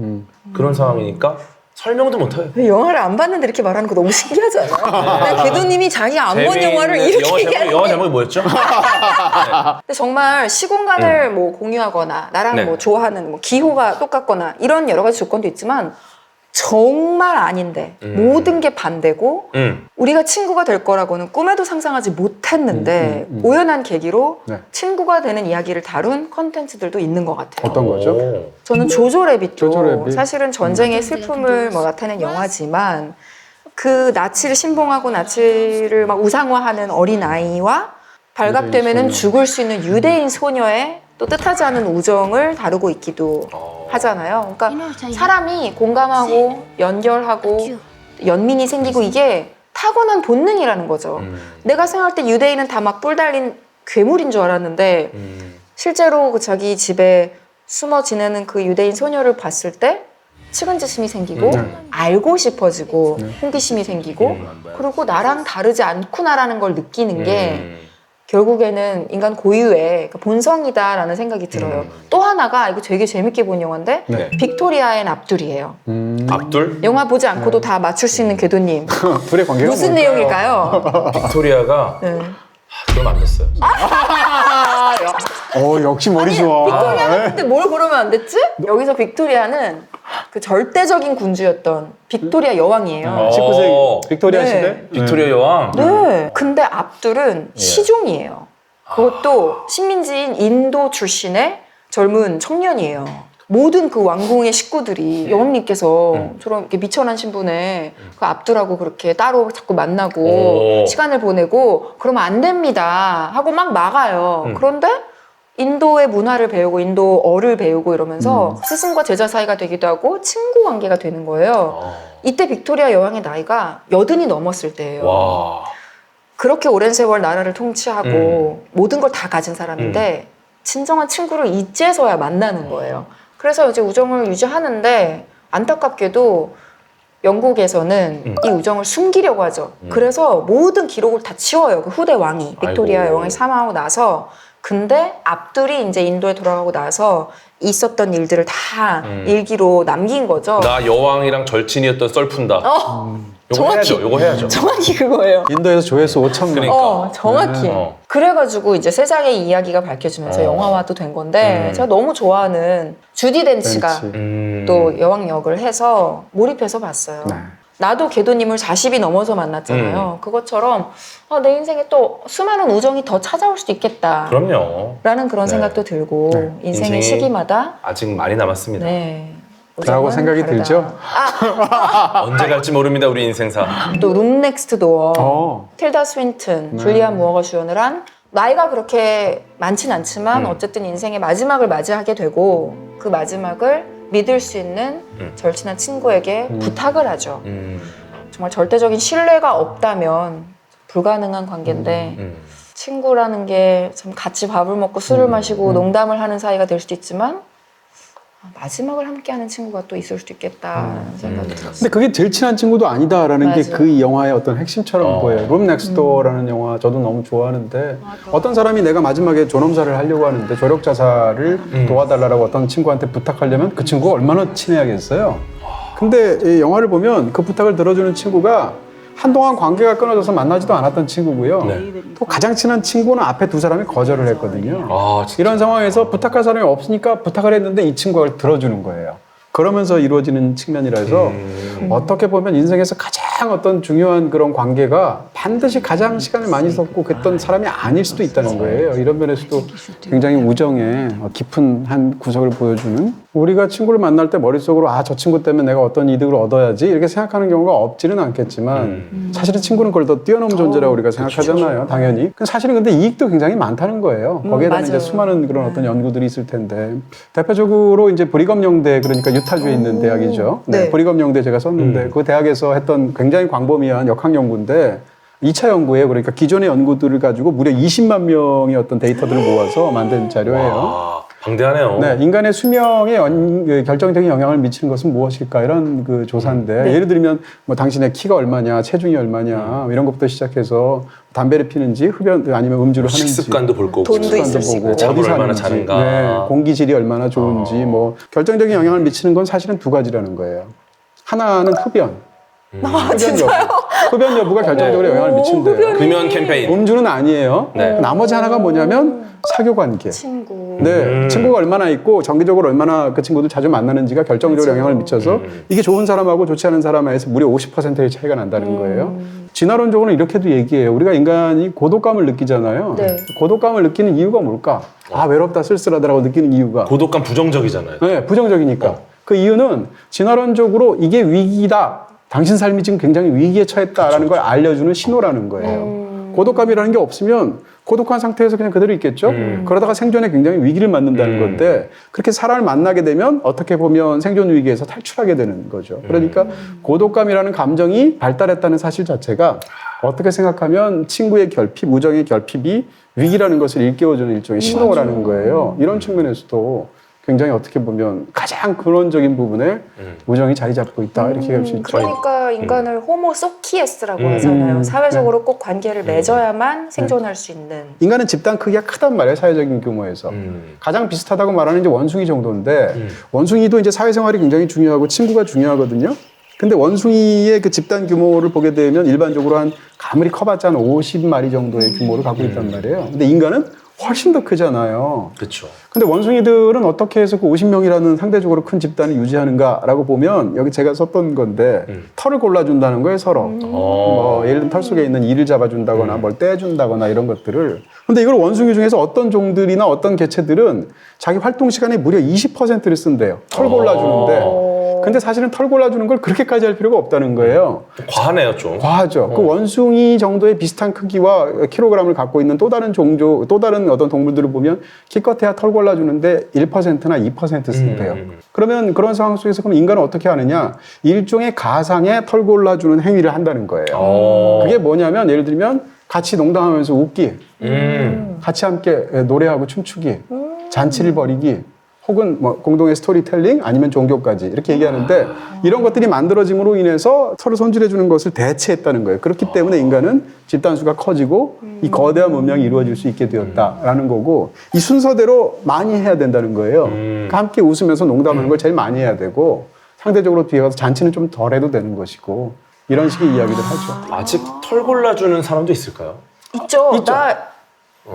그런 상황이니까 설명도 못해요. 왜 영화를 안 봤는데 이렇게 말하는 거 너무 신기하잖아요. 나 궤도님이 자기 안 본 영화를 이렇게 얘기하는 영화 제목이 뭐였죠? 근데 정말 시공간을 뭐 공유하거나 나랑 네. 뭐 좋아하는 뭐 기호가 똑같거나 이런 여러 가지 조건도 있지만 정말 아닌데 모든 게 반대고 우리가 친구가 될 거라고는 꿈에도 상상하지 못했는데 우연한 계기로 네. 친구가 되는 이야기를 다룬 컨텐츠들도 있는 것 같아요. 어떤 거죠? 오. 저는 조조래빗도 조조래빗. 사실은 전쟁의 슬픔을 뭐 나타낸 영화지만 그 나치를 신봉하고 나치를 막 우상화하는 어린아이와 발각되면은 유대인 소녀. 죽을 수 있는 유대인 소녀의 또 뜻하지 않은 우정을 다루고 있기도 하잖아요. 그러니까 사람이 공감하고 연결하고 연민이 생기고 이게 타고난 본능이라는 거죠. 내가 생각할 때 유대인은 다 막 뿔 달린 괴물인 줄 알았는데 실제로 그 자기 집에 숨어 지내는 그 유대인 소녀를 봤을 때 측은지심이 생기고 알고 싶어지고 호기심이 생기고 그리고 나랑 다르지 않구나라는 걸 느끼는 게 결국에는 인간 고유의 본성이다라는 생각이 들어요. 또 하나가 이거 되게 재밌게 본 영화인데 네. 빅토리아 앤 압둘이에요. 압둘? 영화 보지 않고도 다 맞출 수 있는 궤도님. 둘의 관계가 무슨 뭘까요? 내용일까요? 빅토리아가 네. 그건 안 됐어요. 역시 머리 좋아. 빅토리아는 그때 뭘 고르면 안 됐지? 여기서 빅토리아는 그 절대적인 군주였던 빅토리아 여왕이에요. 19세기 빅토리아 네. 시대? 빅토리아 여왕. 네. 근데 압둘은 시종이에요. 그것도 식민지인 인도 출신의 젊은 청년이에요. 모든 그 왕궁의 식구들이 여왕님께서 저런 이렇게 미천한 신분에 그 압둘하고 그렇게 따로 자꾸 만나고 오. 시간을 보내고 그러면 안 됩니다 하고 막 막아요. 그런데 인도의 문화를 배우고 인도어를 배우고 이러면서 스승과 제자 사이가 되기도 하고 친구 관계가 되는 거예요. 이때 빅토리아 여왕의 나이가 80이 넘었을 때예요. 와. 그렇게 오랜 세월 나라를 통치하고 모든 걸 다 가진 사람인데 진정한 친구를 이제서야 만나는 거예요. 그래서 이제 우정을 유지하는데 안타깝게도 영국에서는 이 우정을 숨기려고 하죠. 그래서 모든 기록을 다 치워요. 그 후대 왕이 빅토리아 아이고. 여왕이 사망하고 나서. 근데 압둘이 이제 인도에 돌아가고 나서 있었던 일들을 다 일기로 남긴 거죠. 나 여왕이랑 절친이었던 썰푼다. 요거 정확히. 해야죠. 요거 해야죠. 정확히 그거예요. 인도에서 조회수 5천만. 그러니까. 정확히. 어. 그래가지고 이제 세상의 이야기가 밝혀지면서 영화화도 된 건데 제가 너무 좋아하는 주디 덴치가 덴치. 또 여왕 역을 해서 몰입해서 봤어요. 네. 나도 궤도님을 40이 넘어서 만났잖아요. 그것처럼 내 인생에 또 수많은 우정이 더 찾아올 수도 있겠다. 그럼요. 라는 그런 네. 생각도 들고 네. 인생의 인생이 시기마다 아직 많이 남았습니다. 네. 라고 우정은 생각이 다르다. 들죠? 언제 갈지 모릅니다, 우리 인생사. 또 룸 넥스트 도어 틸다 스윈튼, 네. 줄리안 무어가 주연을 한 나이가 그렇게 많진 않지만 어쨌든 인생의 마지막을 맞이하게 되고 그 마지막을 믿을 수 있는 절친한 친구에게 부탁을 하죠. 정말 절대적인 신뢰가 없다면 불가능한 관계인데 친구라는 게 참 같이 밥을 먹고 술을 마시고 농담을 하는 사이가 될 수도 있지만 마지막을 함께하는 친구가 또 있을 수도 있겠다는 생각이 들었어요. 근데 그게 제일 친한 친구도 아니다라는 게 맞아요. 그 영화의 어떤 핵심처럼 보여요. 룸 넥스트 도어라는 영화 저도 너무 좋아하는데 어떤 사람이 내가 마지막에 존엄사를 하려고 하는데 조력 자살을 도와달라고 어떤 친구한테 부탁하려면 그 친구가 얼마나 친해야겠어요. 근데 이 영화를 보면 그 부탁을 들어주는 친구가 한동안 관계가 끊어져서 만나지도 않았던 친구고요. 네. 또 가장 친한 친구는 앞에 두 사람이 거절을 했거든요. 아, 진짜. 이런 상황에서 부탁할 사람이 없으니까 부탁을 했는데 이 친구가 그걸 들어주는 거예요. 그러면서 이루어지는 측면이라서 어떻게 보면 인생에서 가장 어떤 중요한 그런 관계가 반드시 가장 시간을 많이 썼고 그랬던 사람이 아닐 수도 있다는 거예요. 이런 면에서도 굉장히 우정의 깊은 한 구석을 보여주는, 우리가 친구를 만날 때 머릿속으로 저 친구 때문에 내가 어떤 이득을 얻어야지 이렇게 생각하는 경우가 없지는 않겠지만 사실은 친구는 그걸 더 뛰어넘은 존재라고 우리가 생각하잖아요. 당연히. 사실은 근데 이익도 굉장히 많다는 거예요. 거기에다가 이제 맞아요. 수많은 그런 어떤 연구들이 있을 텐데 대표적으로 이제 브리검영대, 그러니까 유타주에 있는 대학이죠. 네. 브리검영대 제가 썼는데 그 대학에서 했던 굉장히 광범위한 역학 연구인데 2차 연구예요. 그러니까 기존의 연구들을 가지고 무려 20만 명의 어떤 데이터들을 모아서 만든 자료예요. 와, 방대하네요. 네, 인간의 수명에 결정적인 영향을 미치는 것은 무엇일까, 이런 그 조사인데 예를 들면 뭐 당신의 키가 얼마냐, 체중이 얼마냐 이런 것부터 시작해서 담배를 피는지 흡연 아니면 음주를 하는지, 식습관도 볼 거고, 돈도 있을 수 있고. 잠을 어디 얼마나 사는지, 자는가. 네, 공기질이 얼마나 좋은지 뭐 결정적인 영향을 미치는 건 사실은 두 가지라는 거예요. 하나는 흡연. 흡연 여부가 결정적으로 영향을 미친대요. 금연 캠페인. 음주는 아니에요. 네. 나머지 하나가 뭐냐면 사교 관계. 친구. 네, 친구가 얼마나 있고 정기적으로 얼마나 그 친구들 자주 만나는지가 결정적으로 영향을 미쳐서 이게 좋은 사람하고 좋지 않은 사람에서 무려 50%의 차이가 난다는 거예요. 진화론적으로는 이렇게도 얘기해요. 우리가 인간이 고독감을 느끼잖아요. 네. 고독감을 느끼는 이유가 뭘까? 외롭다, 쓸쓸하다라고 느끼는 이유가. 고독감 부정적이잖아요. 네, 부정적이니까. 그 이유는 진화론적으로 이게 위기다, 당신 삶이 지금 굉장히 위기에 처했다라는 걸 알려주는 신호라는 거예요. 고독감이라는 게 없으면 고독한 상태에서 그냥 그대로 있겠죠. 그러다가 생존에 굉장히 위기를 맞는다는 건데, 그렇게 사람을 만나게 되면 어떻게 보면 생존 위기에서 탈출하게 되는 거죠. 그러니까 고독감이라는 감정이 발달했다는 사실 자체가 어떻게 생각하면 친구의 결핍, 우정의 결핍이 위기라는 것을 일깨워주는 일종의 신호라는 거예요. 이런 측면에서도 굉장히 어떻게 보면 가장 근원적인 부분에 우정이 자리 잡고 있다, 이렇게 할 수 있죠. 그러니까 인간을 호모 소키에스라고 하잖아요. 사회적으로 꼭 관계를 맺어야만 생존할 수 있는. 인간은 집단 크기가 크단 말이에요, 사회적인 규모에서. 가장 비슷하다고 말하는 이제 원숭이 정도인데, 원숭이도 이제 사회생활이 굉장히 중요하고 친구가 중요하거든요. 근데 원숭이의 그 집단 규모를 보게 되면 일반적으로 한 아무리 커봤자 한 50마리 정도의 규모를 갖고 있단 말이에요. 근데 인간은 훨씬 더 크잖아요. 그렇죠. 근데 원숭이들은 어떻게 해서 그 50명이라는 상대적으로 큰 집단을 유지하는가라고 보면, 여기 제가 썼던 건데 털을 골라준다는 거예요, 서로. 뭐 예를 들면 털 속에 있는 이를 잡아준다거나 뭘 떼준다거나 이런 것들을. 근데 이걸 원숭이 중에서 어떤 종들이나 어떤 개체들은 자기 활동 시간의 무려 20%를 쓴대요. 털 골라주는데. 근데 사실은 털 골라주는 걸 그렇게까지 할 필요가 없다는 거예요. 과하네요, 좀. 과하죠. 그 원숭이 정도의 비슷한 크기와 킬로그램을 갖고 있는 또 다른 종족, 또 다른 어떤 동물들을 보면 기껏해야 털 골라주는데 1%나 2% 쓴대요. 그러면 그런 상황 속에서 그럼 인간은 어떻게 하느냐? 일종의 가상의 털 골라주는 행위를 한다는 거예요. 그게 뭐냐면 예를 들면 같이 농담하면서 웃기, 같이 함께 노래하고 춤추기, 잔치를 벌이기, 혹은 뭐 공동의 스토리텔링, 아니면 종교까지 이렇게 얘기하는데, 이런 것들이 만들어짐으로 인해서 서로 손질해주는 것을 대체했다는 거예요. 그렇기 때문에 인간은 집단수가 커지고 이 거대한 문명이 이루어질 수 있게 되었다라는 거고, 이 순서대로 많이 해야 된다는 거예요. 그러니까 함께 웃으면서 농담하는 걸 제일 많이 해야 되고, 상대적으로 뒤에 가서 잔치는 좀 덜 해도 되는 것이고, 이런 식의 이야기를 하죠. 아직 털 골라주는 사람도 있을까요? 있죠. 나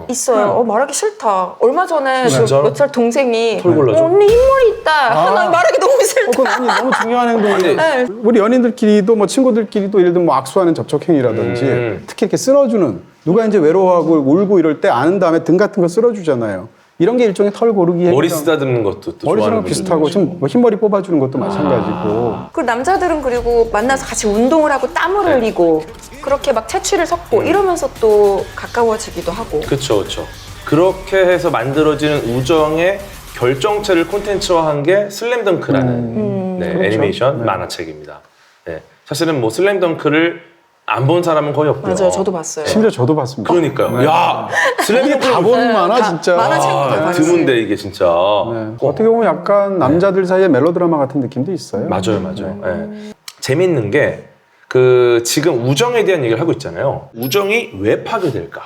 있어요. 말하기 싫다. 얼마 전에 진짜로? 몇 살 동생이 털 골라줘? 언니 흰머리 있다. 나 말하기 너무 싫다. 그건 너무 중요한 행동이에요. 우리 연인들끼리도 뭐 친구들끼리도 예를 들면 뭐 악수하는 접촉행위라든지 특히 이렇게 쓸어주는, 누가 이제 외로워하고 울고 이럴 때 안은 다음에 등 같은 거 쓸어주잖아요. 이런 게 일종의 털 고르기 행위. 머리 쓰다듬는 것도 또 머리 좋아하는 쓰는 거 비슷하고, 지금 뭐 흰머리 뽑아주는 것도 마찬가지고. 그리고 남자들은 그리고 만나서 같이 운동을 하고 땀을 흘리고 그렇게 막 채취를 섞고 이러면서 또 가까워지기도 하고. 그렇죠, 그렇죠. 그렇게 해서 만들어지는 우정의 결정체를 콘텐츠화한 게 슬램덩크라는 그렇죠. 애니메이션 네. 만화책입니다. 네. 사실은 뭐 슬램덩크를 안 본 사람은 거의 없고요. 맞아요. 저도 봤어요. 심지어 저도 봤습니다. 그러니까요. 야, 이게 슬램덩크 다 보는 만화 진짜. 만화 친구들 봤지. 드문데 이게 진짜. 네. 어떻게 보면 약간 남자들 사이에 멜로드라마 같은 느낌도 있어요. 맞아요, 맞아요. 예. 재밌는 게 그 지금 우정에 대한 얘기를 하고 있잖아요. 우정이 왜 파괴될까?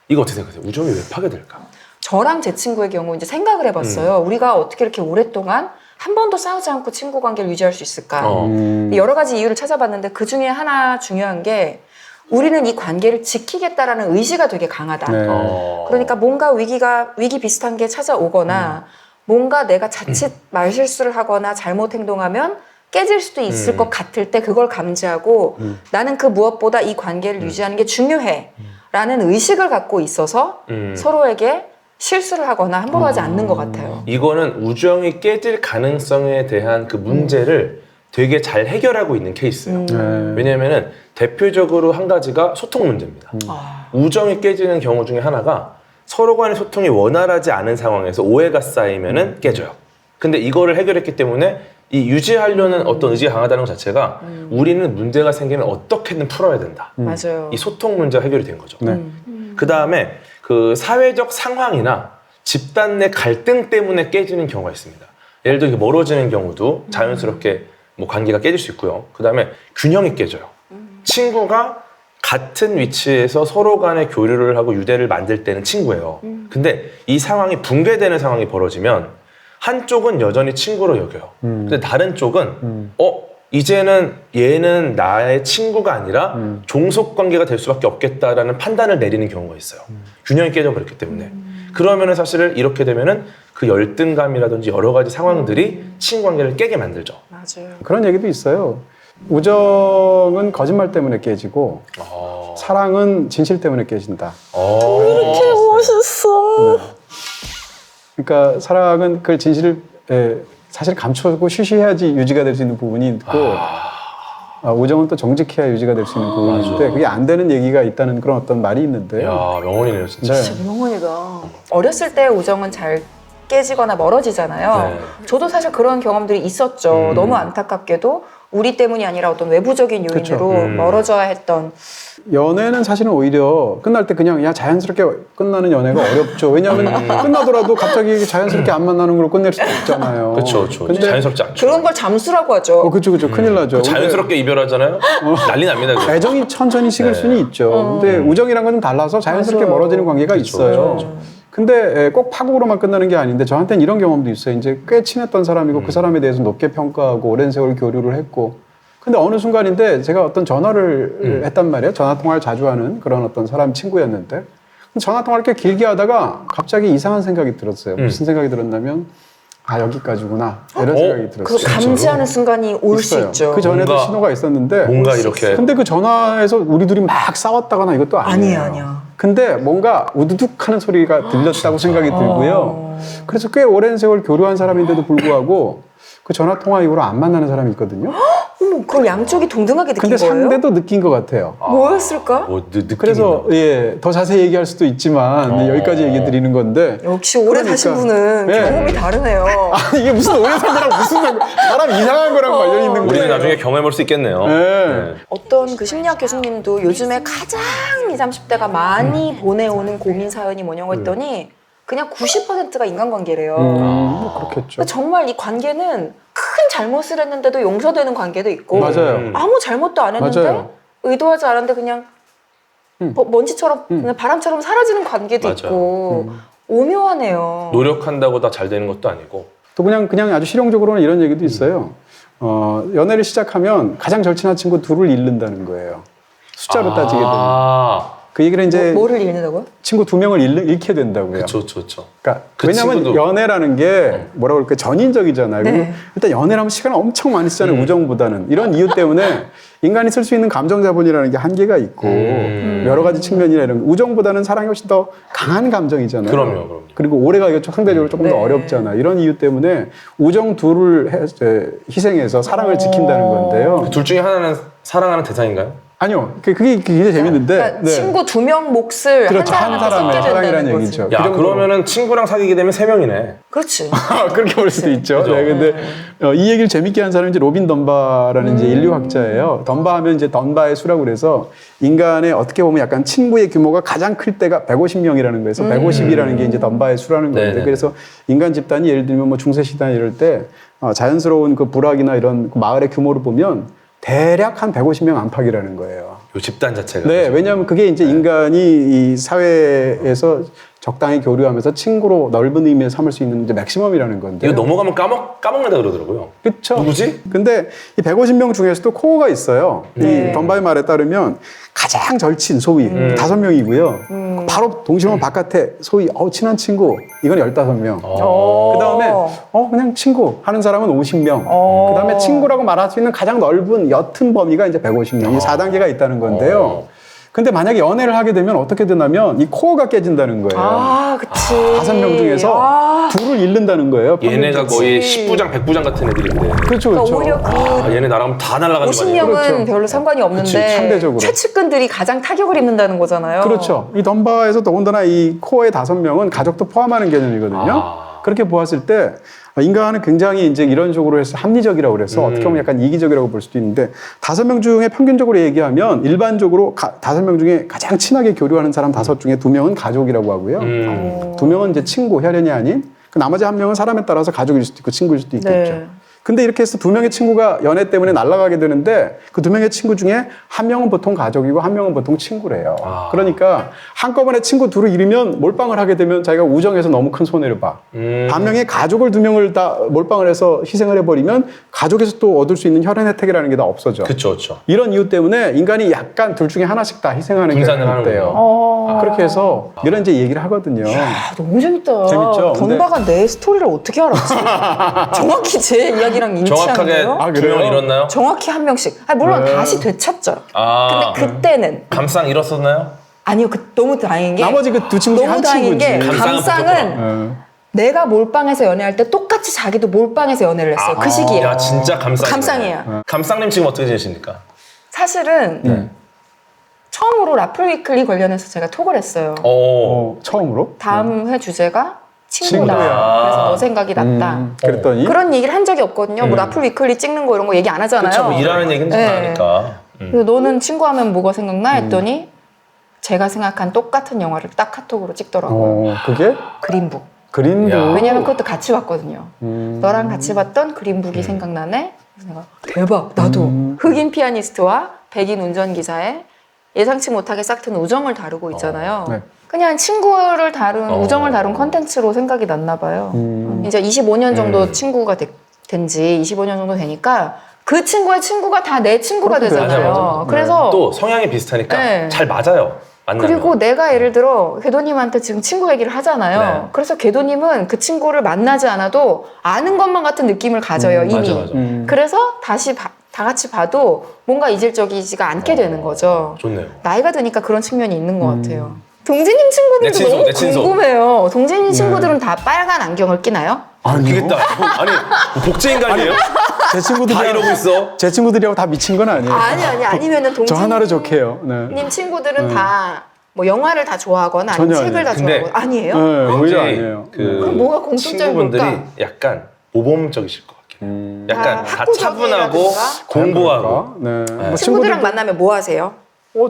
이거 어떻게 생각하세요? 우정이 왜 파괴될까? 저랑 제 친구의 경우 이제 생각을 해봤어요. 우리가 어떻게 이렇게 오랫동안 한 번도 싸우지 않고 친구 관계를 유지할 수 있을까? 여러 가지 이유를 찾아봤는데 그 중에 하나 중요한 게 우리는 이 관계를 지키겠다라는 의지가 되게 강하다. 네. 그러니까 뭔가 위기 비슷한 게 찾아오거나 뭔가 내가 자칫 말실수를 하거나 잘못 행동하면 깨질 수도 있을 것 같을 때 그걸 감지하고 나는 그 무엇보다 이 관계를 유지하는 게 중요해 라는 의식을 갖고 있어서 서로에게 실수를 하거나 함부로 하지 않는 것 같아요. 이거는 우정이 깨질 가능성에 대한 그 문제를 되게 잘 해결하고 있는 케이스예요. 네. 왜냐면은 대표적으로 한 가지가 소통 문제입니다. 우정이 깨지는 경우 중에 하나가 서로 간의 소통이 원활하지 않은 상황에서 오해가 쌓이면은 깨져요. 근데 이거를 해결했기 때문에 이 유지하려는 어떤 의지가 강하다는 것 자체가 우리는 문제가 생기면 어떻게든 풀어야 된다. 맞아요. 이 소통 문제가 해결이 된 거죠. 네. 그 다음에 그 사회적 상황이나 집단 내 갈등 때문에 깨지는 경우가 있습니다. 예를 들어 멀어지는 경우도 자연스럽게 뭐 관계가 깨질 수 있고요. 그 다음에 균형이 깨져요. 친구가 같은 위치에서 서로 간의 교류를 하고 유대를 만들 때는 친구예요. 근데 이 상황이 붕괴되는 상황이 벌어지면 한쪽은 여전히 친구로 여겨요. 근데 다른 쪽은 이제는 얘는 나의 친구가 아니라 종속 관계가 될 수밖에 없겠다라는 판단을 내리는 경우가 있어요. 균형이 깨져버렸기 때문에. 그러면은 사실은 이렇게 되면은 그 열등감이라든지 여러 가지 상황들이 친구 관계를 깨게 만들죠. 맞아요. 그런 얘기도 있어요. 우정은 거짓말 때문에 깨지고 사랑은 진실 때문에 깨진다. 이렇게 멋있어. 그러니까 사랑은 그걸 진실을 사실 감추고 쉬쉬해야지 유지가 될 수 있는 부분이 있고 우정은 또 정직해야 유지가 될 수 있는 부분인데 그게 안 되는 얘기가 있다는 그런 어떤 말이 있는데. 야, 명언이네요, 진짜. 네. 진짜 명언이다. 어렸을 때 우정은 잘 깨지거나 멀어지잖아요. 네. 저도 사실 그런 경험들이 있었죠. 너무 안타깝게도 우리 때문이 아니라 어떤 외부적인 요인으로 그쵸. 멀어져야 했던. 연애는 사실은 오히려 끝날 때 그냥 자연스럽게 끝나는 연애가 어렵죠. 왜냐하면 끝나더라도 갑자기 자연스럽게 안 만나는 걸로 끝낼 수도 없잖아요. 그렇죠, 그렇죠. 근데 자연스럽지 않죠. 그런 걸 잠수라고 하죠. 그쵸. 큰일 나죠. 자연스럽게 이별하잖아요. 난리 납니다. 그거. 애정이 천천히 식을 네. 수는 있죠. 근데 우정이란 건 좀 달라서 자연스럽게 맞아요. 멀어지는 관계가 있어요. 근데 꼭 파국으로만 끝나는 게 아닌데 저한테는 이런 경험도 있어요. 이제 꽤 친했던 사람이고 그 사람에 대해서 높게 평가하고 오랜 세월 교류를 했고 근데 어느 순간인데 제가 어떤 전화를 했단 말이에요. 전화 통화를 자주 하는 그런 어떤 사람 친구였는데 전화 통화를 이렇게 길게 하다가 갑자기 이상한 생각이 들었어요. 무슨 생각이 들었냐면 여기까지구나 이런 생각이 그 들었어요. 감지하는 순간이 올 수 있어요. 있죠. 그 전에도 뭔가- 신호가 있었는데 뭔가 이렇게. 근데 그 전화에서 우리 둘이 막 싸웠다거나 이것도 아니에요. 아니야. 근데 뭔가 우두둑하는 소리가 들렸다고 생각이 들고요. 그래서 꽤 오랜 세월 교류한 사람인데도 불구하고 그 전화 통화 이후로 안 만나는 사람이 있거든요. 어머, 그럼 양쪽이 동등하게 느낀 근데 거예요? 상대도 느낀 것 같아요. 뭐였을까? 뭐 느낌이 그래서 더 자세히 얘기할 수도 있지만 여기까지 얘기 드리는 건데 역시 오래 사신 분은 네. 경험이 다르네요. 아니 이게 무슨 오래 산 거랑 무슨 사람 이상한 거랑 관련이 있는 우리는 거예요. 나중에 경험해볼 수 있겠네요. 네. 어떤 그 심리학 교수님도 요즘에 가장 20, 30대가 많이 보내오는 고민 사연이 뭐냐고 했더니 그냥 90%가 인간관계래요. 뭐 그렇겠죠. 그러니까 정말 이 관계는 큰 잘못을 했는데도 용서되는 관계도 있고 맞아요. 아무 잘못도 안 했는데 맞아요. 의도하지 않았는데 그냥 먼지처럼 그냥 바람처럼 사라지는 관계도 맞아요. 있고 오묘하네요. 노력한다고 다 잘 되는 것도 아니고. 또 그냥 아주 실용적으로는 이런 얘기도 있어요. 연애를 시작하면 가장 절친한 친구 둘을 잃는다는 거예요. 숫자로 따지게 되면. 그 얘기를 이제 뭐를 잃는다고요? 친구 2명을 잃게 된다고요. 그렇죠. 그러니까 그 왜냐하면 친구도- 연애라는 게 뭐라고 그럴까 전인적이잖아요. 네. 그리고 일단 연애라면 시간을 엄청 많이 쓰잖아요. 우정보다는. 이런 이유 때문에 인간이 쓸 수 있는 감정 자본이라는 게 한계가 있고 여러 가지 측면이나 이런 우정보다는 사랑이 훨씬 더 강한 감정이잖아요. 그럼요. 그리고 오래가기가 상대적으로 조금 더 네. 어렵잖아요. 이런 이유 때문에 우정 둘을 희생해서 사랑을 지킨다는 건데요. 둘 중에 하나는 사랑하는 대상인가요? 아니요. 그게 굉장히 재밌는데. 그러니까 네. 친구 2명 몫을 그렇죠. 한 한 사람의 사람한테 사랑이라는 쏟게 된다는 거지. 얘기죠. 야, 그 정도로. 그러면은 친구랑 사귀게 되면 3명이네. 그렇지. 그렇게 볼 수도 있죠. 그죠? 네, 근데 이 얘기를 재밌게 한 사람이 이제 로빈 덤바라는 이제 인류학자예요. 덤바 하면 이제 덤바의 수라고 그래서 인간의 어떻게 보면 약간 친구의 규모가 가장 클 때가 150명이라는 거에서 150이라는 게 이제 덤바의 수라는 건데 네네. 그래서 인간 집단이 예를 들면 뭐 중세 시대 이럴 때 자연스러운 그 부락이나 이런 그 마을의 규모를 보면 대략 한 150명 안팎이라는 거예요. 요 집단 자체가. 네, 왜냐하면 그게 이제 인간이 이 사회에서 적당히 교류하면서 친구로 넓은 의미에서 삼을 수 있는 이제 맥시멈이라는 건데. 이거 넘어가면 까먹는다 그러더라고요. 그렇죠. 누구지? 근데 이 150명 중에서도 코어가 있어요. 네. 이 덤바의 말에 따르면 가장 절친 소위 5명이고요. 바로 동심원 바깥에 소위 친한 친구 이건 15명. 어. 그다음에 그냥 친구 하는 사람은 50명. 그다음에 친구라고 말할 수 있는 가장 넓은 옅은 범위가 이제 150명. 이 4단계가 있다는 건데요. 근데 만약에 연애를 하게 되면 어떻게 되냐면 이 코어가 깨진다는 거예요. 아, 그치. 5명 중에서 둘을 잃는다는 거예요. 얘네가 거의 그치. 10부장, 100부장 같은 애들인데. 그렇죠, 그러니까 그렇죠. 오히려 그 얘네 나랑 다 날아가는 거 아니에요? 50명은 그렇죠. 별로 상관이 없는데 그치, 상대적으로. 최측근들이 가장 타격을 입는다는 거잖아요. 그렇죠. 이 덤바에서 더군다나 이 코어의 5명은 가족도 포함하는 개념이거든요. 그렇게 보았을 때 인간은 굉장히 이제 이런 식으로 해서 합리적이라고 그래서 어떻게 보면 약간 이기적이라고 볼 수도 있는데 5명 중에 평균적으로 얘기하면 일반적으로 5명 중에 가장 친하게 교류하는 사람 5 중에 2명은 가족이라고 하고요. 2명은 이제 친구, 혈연이 아닌 그 나머지 1명은 사람에 따라서 가족일 수도 있고 친구일 수도 있겠죠. 네. 근데 이렇게 해서 2명의 친구가 연애 때문에 날아가게 되는데 그 2명의 친구 중에 1명은 보통 가족이고 1명은 보통 친구래요. 그러니까 한꺼번에 친구 둘을 잃으면 몰빵을 하게 되면 자기가 우정에서 너무 큰 손해를 봐. 반면에 가족을 2명을 다 몰빵을 해서 희생을 해버리면 가족에서 또 얻을 수 있는 혈연 혜택이라는 게 다 없어져. 그쵸, 그쵸. 이런 이유 때문에 인간이 약간 둘 중에 하나씩 다 희생하는 게 분산을 하는군요. 있대요. 그렇게 해서 이런 이제 얘기를 하거든요. 아, 너무 재밌다. 재밌죠? 덤바가 내 스토리를 어떻게 알았지? 정확히 제 이야기랑 정확하게 일치하네요. 2명 잃었나요? 정확히 한 명씩. 아니, 물론 네. 다시 되찾죠. 아, 근데 그때는 감상 잃었었나요? 아니요. 너무 다행인 게 나머지 그 두 친구 중에 너무 한 다행인 친구지. 게 감상은 감상은 내가 몰빵에서 연애할 때 똑같이 자기도 몰빵에서 연애를 했어요. 그 시기에. 야, 진짜 감상이네. 감상이에요. 감상님 지금 어떻게 지내십니까? 사실은 처음으로 라플 위클리 관련해서 제가 톡을 했어요. 처음으로? 다음 회 주제가 친구다. 친구야. 그래서 너 생각이 났다. 그랬더니 그런 얘기를 한 적이 없거든요. 뭐 라플 위클리 찍는 거 이런 거 얘기 안 하잖아요. 그쵸, 뭐 일하는 얘기는 좀 네. 나니까. 그래서 너는 친구하면 뭐가 생각나? 했더니 제가 생각한 똑같은 영화를 딱 카톡으로 찍더라고요. 그게 그린북. 그린북. 야. 왜냐면 그것도 같이 봤거든요. 너랑 같이 봤던 그린북이 생각나네. 그래서 내가 대박 나도 흑인 피아니스트와 백인 운전기사의 예상치 못하게 싹튼 우정을 다루고 있잖아요. 네. 그냥 친구를 다룬 우정을 다룬 컨텐츠로 생각이 났나 봐요. 이제 25년 정도 친구가 된 지 25년 정도 되니까 그 친구의 친구가 다 내 친구가 그렇게 되죠. 되잖아요. 맞아. 그래서 또 성향이 비슷하니까 네. 잘 맞아요. 만나면. 그리고 내가 예를 들어 궤도님한테 지금 친구 얘기를 하잖아요. 네. 그래서 궤도님은 그 친구를 만나지 않아도 아는 것만 같은 느낌을 가져요, 이미. 맞아. 그래서 다시 다 같이 봐도 뭔가 이질적이지가 않게 되는 거죠. 좋네요. 나이가 드니까 그런 측면이 있는 것 같아요. 동진님 친구들도 내 친소, 너무 내 친소. 궁금해요. 동진님 친구들은 다 빨간 안경을 끼나요? 웃기겠다. 아니, 복제 인간이에요? 제 친구들이 다 이러고 있어. 제 친구들이하고 다 미친 건 아니에요. 아니면은 저 동진님 하나를 좋게요. 네. 친구들은 다 뭐 영화를 다 좋아하거나 아니면 전혀 책을 다 아니에요. 근데 좋아하거나 아니에요? 네, 왠지 오히려 아니에요. 그럼 뭐가 공통점이 친구분들이 뭘까? 약간 모범적이실 것 같긴 해요. 약간 다 학구적이라든가? 차분하고 공부하고. 네. 뭐 친구들이랑 친구들도 만나면 뭐 하세요?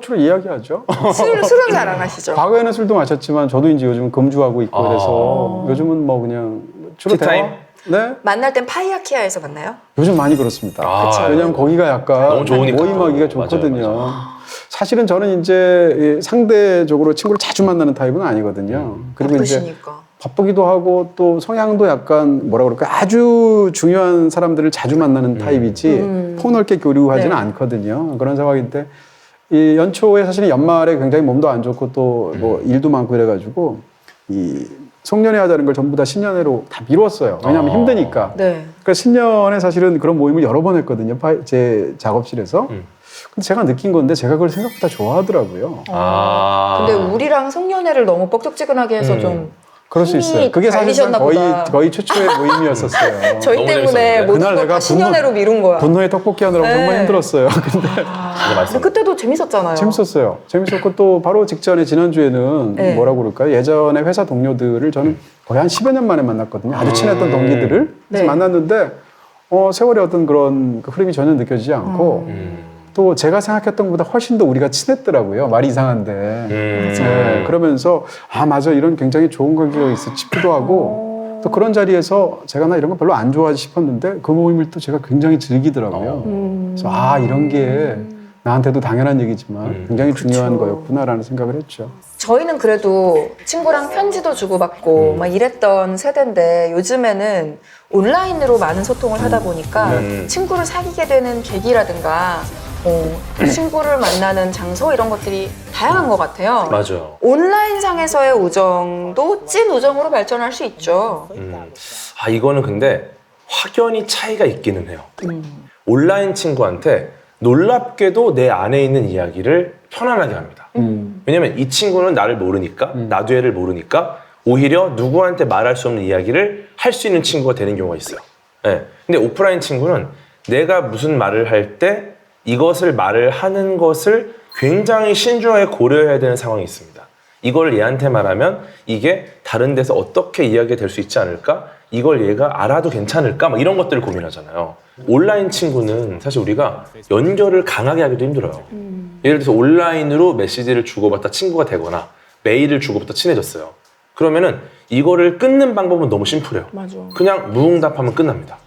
주로 이야기하죠. 술은 잘 안 하시죠? 과거에는 술도 마셨지만 저도 이제 요즘 금주하고 있고 그래서 요즘은 뭐 그냥 주로 티타임? 대화. 네. 만날 땐 파이아키아에서 만나요? 요즘 많이 그렇습니다. 아, 왜냐면 거기가 약간 너무 좋으니까. 모임하기가 맞아요, 좋거든요. 사실은 저는 이제 상대적으로 친구를 자주 만나는 타입은 아니거든요. 그리고 이제 바쁘시니까. 바쁘기도 하고 또 성향도 약간 뭐라 그럴까 아주 중요한 사람들을 자주 만나는 타입이지 폭넓게 교류하지는 네. 않거든요. 그런 상황인데 이 연초에 사실은 연말에 굉장히 몸도 안 좋고 또 뭐 일도 많고 이래가지고 이 송년회 하자는 걸 전부 다 신년회로 다 미뤘어요. 왜냐하면 힘드니까. 네. 그러니까 신년에 사실은 그런 모임을 여러 번 했거든요. 제 작업실에서. 근데 제가 느낀 건데 제가 그걸 생각보다 좋아하더라고요. 아. 근데 우리랑 송년회를 너무 뻑적지근하게 해서 좀 그럴 수 있어요. 힘이 그게 사실상 달리셨나 보다. 거의 최초의 모임이었었어요. 저희 너무 때문에 재밌었는데? 모든 그날 걸 내가 다 10년내로 미룬 거야. 분노의 떡볶이 하느라고 네. 정말 힘들었어요. 근데 진짜 근데 맛있어. 그때도 재밌었잖아요. 재밌었어요. 재밌었고 또 바로 직전에 지난주에는 네. 뭐라고 그럴까요? 예전에 회사 동료들을 저는 거의 한 10여 년 만에 만났거든요. 아주 친했던 동기들을. 그래서 네. 만났는데 세월의 어떤 그런 그 흐름이 전혀 느껴지지 않고 또 제가 생각했던 것보다 훨씬 더 우리가 친했더라고요. 말이 이상한데. 네, 그러면서 맞아 이런 굉장히 좋은 관계가 있어 싶기도 하고 또 그런 자리에서 제가 나 이런 거 별로 안 좋아하지 싶었는데 그 모임을 또 제가 굉장히 즐기더라고요. 그래서 이런 게 나한테도 당연한 얘기지만 굉장히 중요한 거였구나라는 생각을 했죠. 저희는 그래도 친구랑 편지도 주고받고 막 이랬던 세대인데 요즘에는 온라인으로 많은 소통을 하다 보니까 친구를 사귀게 되는 계기라든가 친구를 만나는 장소 이런 것들이 다양한 것 같아요. 맞아요. 온라인상에서의 우정도 찐 우정으로 발전할 수 있죠. 이거는 근데 확연히 차이가 있기는 해요. 온라인 친구한테 놀랍게도 내 안에 있는 이야기를 편안하게 합니다. 왜냐면 이 친구는 나를 모르니까, 나도 얘를 모르니까 오히려 누구한테 말할 수 없는 이야기를 할 수 있는 친구가 되는 경우가 있어요. 네. 근데 오프라인 친구는 내가 무슨 말을 할 때 이것을 말을 하는 것을 굉장히 신중하게 고려해야 되는 상황이 있습니다. 이걸 얘한테 말하면 이게 다른 데서 어떻게 이야기가 될 수 있지 않을까? 이걸 얘가 알아도 괜찮을까? 막 이런 것들을 고민하잖아요. 온라인 친구는 사실 우리가 연결을 강하게 하기도 힘들어요. 예를 들어서 온라인으로 메시지를 주고받다 친구가 되거나 메일을 주고받다 친해졌어요. 그러면은 이거를 끊는 방법은 너무 심플해요. 맞아. 그냥 무응답하면 끝납니다.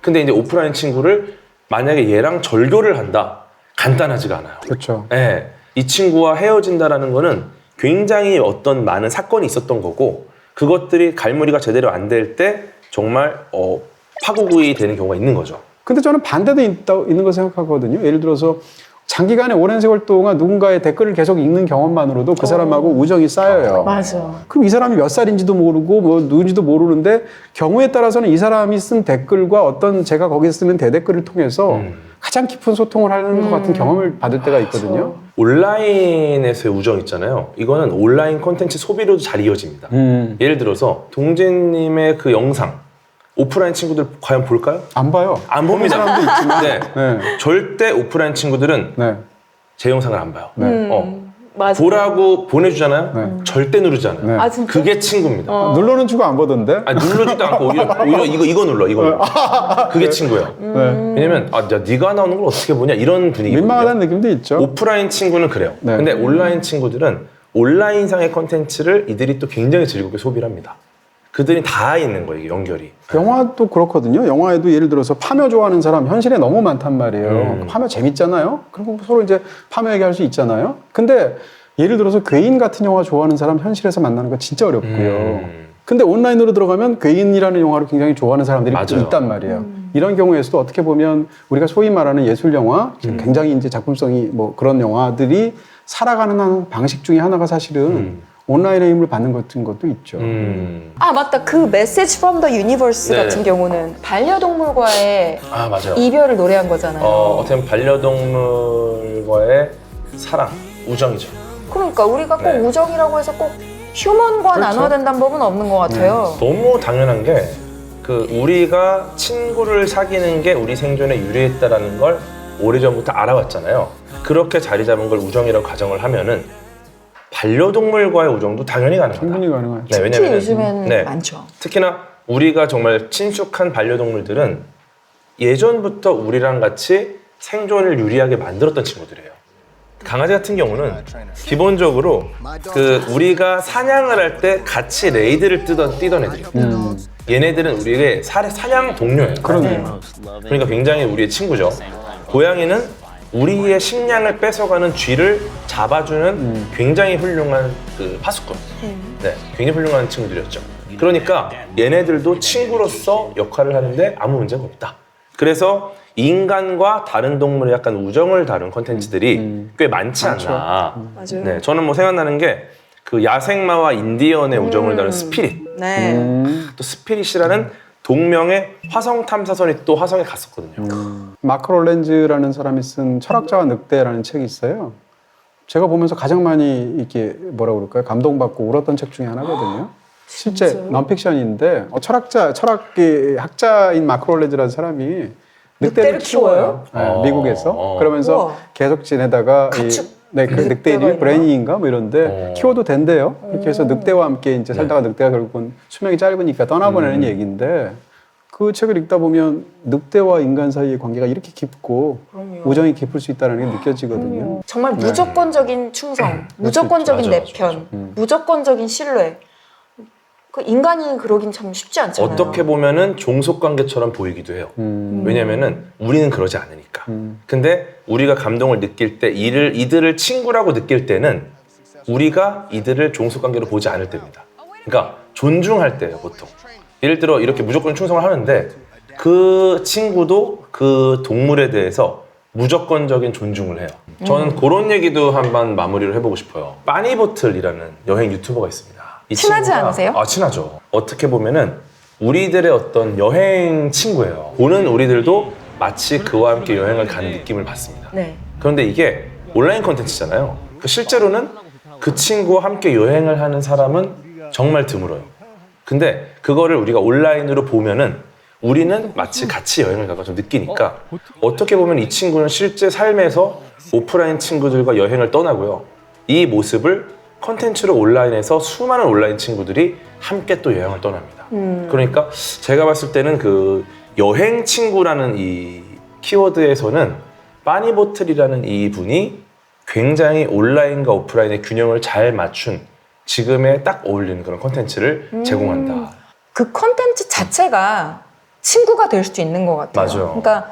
근데 이제 오프라인 친구를 만약에 얘랑 절교를 한다? 간단하지가 않아요. 그렇죠. 네, 이 친구와 헤어진다라는 거는 굉장히 어떤 많은 사건이 있었던 거고 그것들이 갈무리가 제대로 안 될 때 정말 파국이 되는 경우가 있는 거죠. 근데 저는 반대도 있는 거 생각하거든요. 예를 들어서 장기간에 오랜 세월 동안 누군가의 댓글을 계속 읽는 경험만으로도 그 사람하고 우정이 쌓여요. 맞아. 그럼 이 사람이 몇 살인지도 모르고 뭐 누군지도 모르는데 경우에 따라서는 이 사람이 쓴 댓글과 어떤 제가 거기에 쓰는 대댓글을 통해서 가장 깊은 소통을 하는 것 같은 경험을 받을 때가 있거든요. 온라인에서의 우정 있잖아요. 이거는 온라인 콘텐츠 소비로도 잘 이어집니다. 예를 들어서 동재님의 그 영상 오프라인 친구들 과연 볼까요? 안 봐요. 안 봅니다. 사람도 있지만. 네. 네. 절대 오프라인 친구들은 네. 제 영상을 안 봐요. 맞아. 보라고 보내주잖아요. 네. 절대 누르지 않아요. 네. 아, 진짜? 그게 친구입니다. 눌러는 주고 안 보던데. 누르지도 않고 오히려 이거 눌러. 그게 친구예요. 네. 왜냐면 네가 나오는 걸 어떻게 보냐 이런 분위기. 민망하다는 느낌도 있죠. 오프라인 친구는 그래요. 네. 근데 온라인 친구들은 온라인상의 컨텐츠를 이들이 또 굉장히 즐겁게 소비를 합니다. 그들이 다 있는 거예요, 이게 연결이. 영화도 그렇거든요. 영화에도 예를 들어서 파묘 좋아하는 사람 현실에 너무 많단 말이에요. 파묘 재밌잖아요. 그리고 서로 이제 파묘 얘기할 수 있잖아요. 근데 예를 들어서 괴인 같은 영화 좋아하는 사람 현실에서 만나는 거 진짜 어렵고요. 근데 온라인으로 들어가면 괴인이라는 영화를 굉장히 좋아하는 사람들이 맞아요. 있단 말이에요. 이런 경우에서도 어떻게 보면 우리가 소위 말하는 예술 영화, 굉장히 이제 작품성이 뭐 그런 영화들이 살아가는 한 방식 중에 하나가 사실은 온라인의 힘을 받는 같은 것도 있죠. 아 맞다. 그 메시지 프롬 더 유니버스 네. 같은 경우는 반려동물과의 맞아요. 이별을 노래한 거잖아요. 어떻게 보면 반려동물과의 사랑, 우정이죠. 그러니까 우리가 꼭 네. 우정이라고 해서 꼭 휴먼과 그렇죠. 나눠야 된다는 법은 없는 것 같아요. 너무 당연한 게 우리가 친구를 사귀는 게 우리 생존에 유리했다라는 걸 오래전부터 알아왔잖아요. 그렇게 자리 잡은 걸 우정이라고 가정을 하면은 반려동물과의 우정도 당연히 가능하다. 충분히 가능하죠. 네, 특히 왜냐면은 요즘에는 많죠. 특히나 우리가 정말 친숙한 반려동물들은 예전부터 우리랑 같이 생존을 유리하게 만들었던 친구들이에요. 강아지 같은 경우는 기본적으로 우리가 사냥을 할 때 같이 레이드를 뛰던 애들이에요. 얘네들은 우리의 사냥 동료예요. 그러네요. 그러니까 굉장히 우리의 친구죠. 고양이는 우리의 식량을 뺏어가는 쥐를 잡아주는 굉장히 훌륭한 파수꾼. 네, 굉장히 훌륭한 친구들이었죠. 그러니까 얘네들도 친구로서 역할을 하는데 아무 문제가 없다. 그래서 인간과 다른 동물의 약간 우정을 다룬 콘텐츠들이 꽤 많지 않나. 맞아요. 네, 저는 뭐 생각나는 게 야생마와 인디언의 우정을 다룬 스피릿. 네. 또 스피릿이라는 동명의 화성 탐사선이 또 화성에 갔었거든요. 마크 롤렌즈라는 사람이 쓴 철학자와 늑대라는 책이 있어요. 제가 보면서 가장 많이 이렇게 뭐라 그럴까요? 감동받고 울었던 책 중에 하나거든요. 실제 논픽션인데 철학의 학자인 마크 롤레즈라는 사람이 늑대를 키워요. 네, 미국에서. 그러면서 우와. 계속 지내다가 가축. 그 늑대 늑대가 이름이 있나? 브레니인가 뭐 이런데 키워도 된대요. 이렇게 해서 늑대와 함께 이제 네. 살다가 늑대가 결국은 수명이 짧으니까 떠나보내는 얘기인데 그 책을 읽다 보면 늑대와 인간 사이의 관계가 이렇게 깊고 그럼요. 우정이 깊을 수 있다는 게 느껴지거든요. 정말 무조건적인 충성, 무조건적인 맞아, 내편, 무조건적인 신뢰. 그 인간이 그러긴 참 쉽지 않잖아요. 어떻게 보면은 종속 관계처럼 보이기도 해요. 왜냐면은 우리는 그러지 않으니까. 근데 우리가 감동을 느낄 때 이들을 친구라고 느낄 때는 우리가 이들을 종속 관계로 보지 않을 때입니다. 그러니까 존중할 때예요, 보통. 예를 들어 이렇게 무조건 충성을 하는데 그 친구도 그 동물에 대해서 무조건적인 존중을 해요. 저는 그런 얘기도 한번 마무리를 해보고 싶어요. 빠니보틀이라는 여행 유튜버가 있습니다. 이 친하지 친구가- 않으세요? 아, 친하죠. 어떻게 보면은 우리들의 어떤 여행 친구예요. 보는 우리들도 마치 그와 함께 여행을 가는 느낌을 받습니다. 네. 그런데 이게 온라인 콘텐츠잖아요. 실제로는 그 친구와 함께 여행을 하는 사람은 정말 드물어요. 근데 그거를 우리가 온라인으로 보면은 우리는 마치 같이 여행을 가고 좀 느끼니까 어떻게 보면 이 친구는 실제 삶에서 오프라인 친구들과 여행을 떠나고요. 이 모습을 컨텐츠로 온라인에서 수많은 온라인 친구들이 함께 또 여행을 떠납니다. 그러니까 제가 봤을 때는 그 여행 친구라는 이 키워드에서는 빠니보틀이라는 이 분이 굉장히 온라인과 오프라인의 균형을 잘 맞춘 지금에 딱 어울리는 그런 컨텐츠를 제공한다. 그 컨텐츠 자체가 친구가 될 수도 있는 것 같아요. 맞아요. 그러니까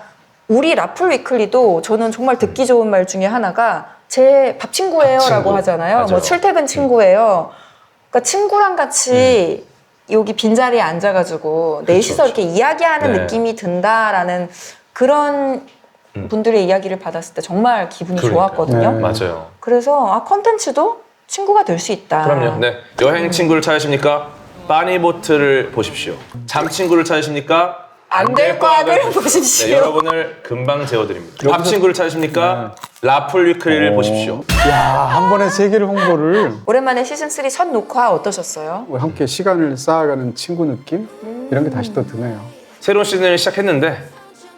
우리 라플 위클리도 저는 정말 듣기 좋은 말 중에 하나가 제 밥 친구예요 밥 라고 친구. 하잖아요. 맞아요. 뭐 출퇴근 친구예요. 그러니까 친구랑 같이 여기 빈자리에 앉아가지고 넷이서 이렇게 이야기하는 네. 느낌이 든다라는 그런 분들의 이야기를 받았을 때 정말 기분이 그러니까요. 좋았거든요. 네. 맞아요. 그래서 컨텐츠도 친구가 될 수 있다. 그럼요. 네. 여행 친구를 찾으십니까? 빠니보트를 보십시오. 잠 친구를 찾으십니까? 안 될 과학을 보십시오. 보십시오. 네, 여러분을 금방 재워드립니다. 밥 친구를 찾으십니까? 라플 위클리를 보십시오. 야, 한 번에 세 개를 홍보를 오랜만에 시즌3 첫 녹화 어떠셨어요? 함께 시간을 쌓아가는 친구 느낌? 이런 게 다시 또 드네요. 새로운 시즌을 시작했는데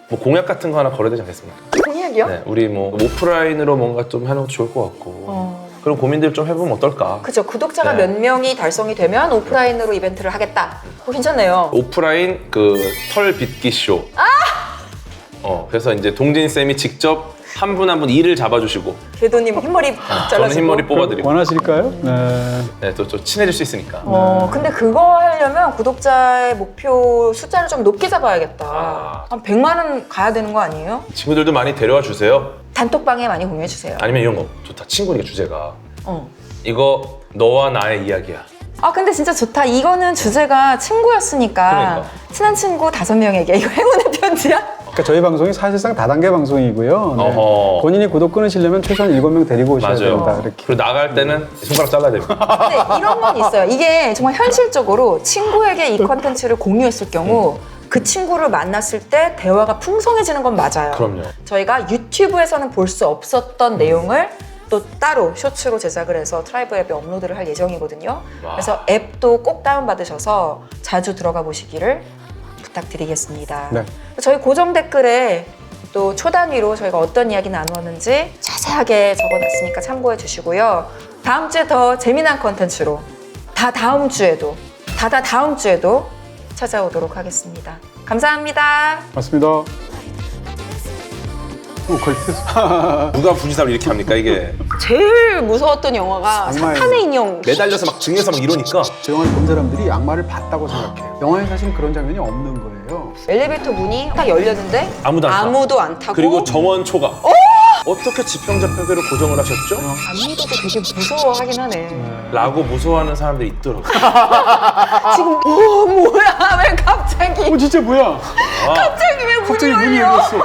뭐 공약 같은 거 하나 걸어야 되지 않겠습니까? 공약이요? 네, 우리 뭐 오프라인으로 뭔가 좀 하는 것도 좋을 것 같고 그런 고민들 좀 해보면 어떨까? 그죠. 구독자가 네. 몇 명이 달성이 되면 오프라인으로 이벤트를 하겠다. 괜찮네요. 오프라인 그 털 빗기 쇼. 그래서 이제 동진 쌤이 직접 한 분 한 분 일을 잡아주시고 궤도님 흰머리 저는 잘라주고. 흰머리 뽑아드리고 원하실까요? 네. 네, 또 친해질 수 있으니까. 근데 그거 하려면 구독자의 목표 숫자를 좀 높게 잡아야겠다. 아. 한 100만 원 가야 되는 거 아니에요? 친구들도 많이 데려와 주세요. 단톡방에 많이 공유해 주세요. 아니면 이런 거 좋다. 친구니까 주제가 어. 이거 너와 나의 이야기야. 아 근데 진짜 좋다. 이거는 주제가 친구였으니까 그러니까. 친한 친구 5명에게 이거 행운의 편지야? 그러니까 저희 방송이 사실상 다단계 방송이고요. 네. 어허. 본인이 구독 끊으시려면 최소한 7명 데리고 오셔야 맞아요. 된다. 이렇게. 그리고 나갈 때는 손가락 잘라야 됩니다. 근데 이런 건 있어요. 이게 정말 현실적으로 친구에게 이 컨텐츠를 공유했을 경우 그 친구를 만났을 때 대화가 풍성해지는 건 맞아요. 그럼요. 저희가 유튜브에서는 볼 수 없었던 내용을 또 따로 쇼츠로 제작을 해서 트라이브 앱에 업로드를 할 예정이거든요. 와. 그래서 앱도 꼭 다운받으셔서 자주 들어가 보시기를 부탁드리겠습니다. 네. 저희 고정 댓글에 또 초단위로 저희가 어떤 이야기 나누었는지 자세하게 적어놨으니까 참고해 주시고요. 다음 주에 더 재미난 컨텐츠로 다다음 주에도 찾아오도록 하겠습니다. 감사합니다. 맞습니다. 걸렸어. 누가 분지사를 이렇게 합니까 이게? 제일 무서웠던 영화가 정말. 사탄의 인형. 매달려서 막 등에서 막 이러니까 저 영화를 본 사람들이 악마를 봤다고 생각해요. 영화에 사실 그런 장면이 없는 거예요. 엘리베이터 문이 딱 열렸는데 아무도 안 타. 타고 그리고 정원 초과. 어떻게 지평자표계로 고정을 하셨죠? 안 믿어도 되게 무서워하긴 하네. 라고 무서워하는 사람들이 있더라고요. 지금 뭐야 왜 갑자기 진짜 뭐야? 갑자기 왜 갑자기 문이 문이 열려? 열렸어.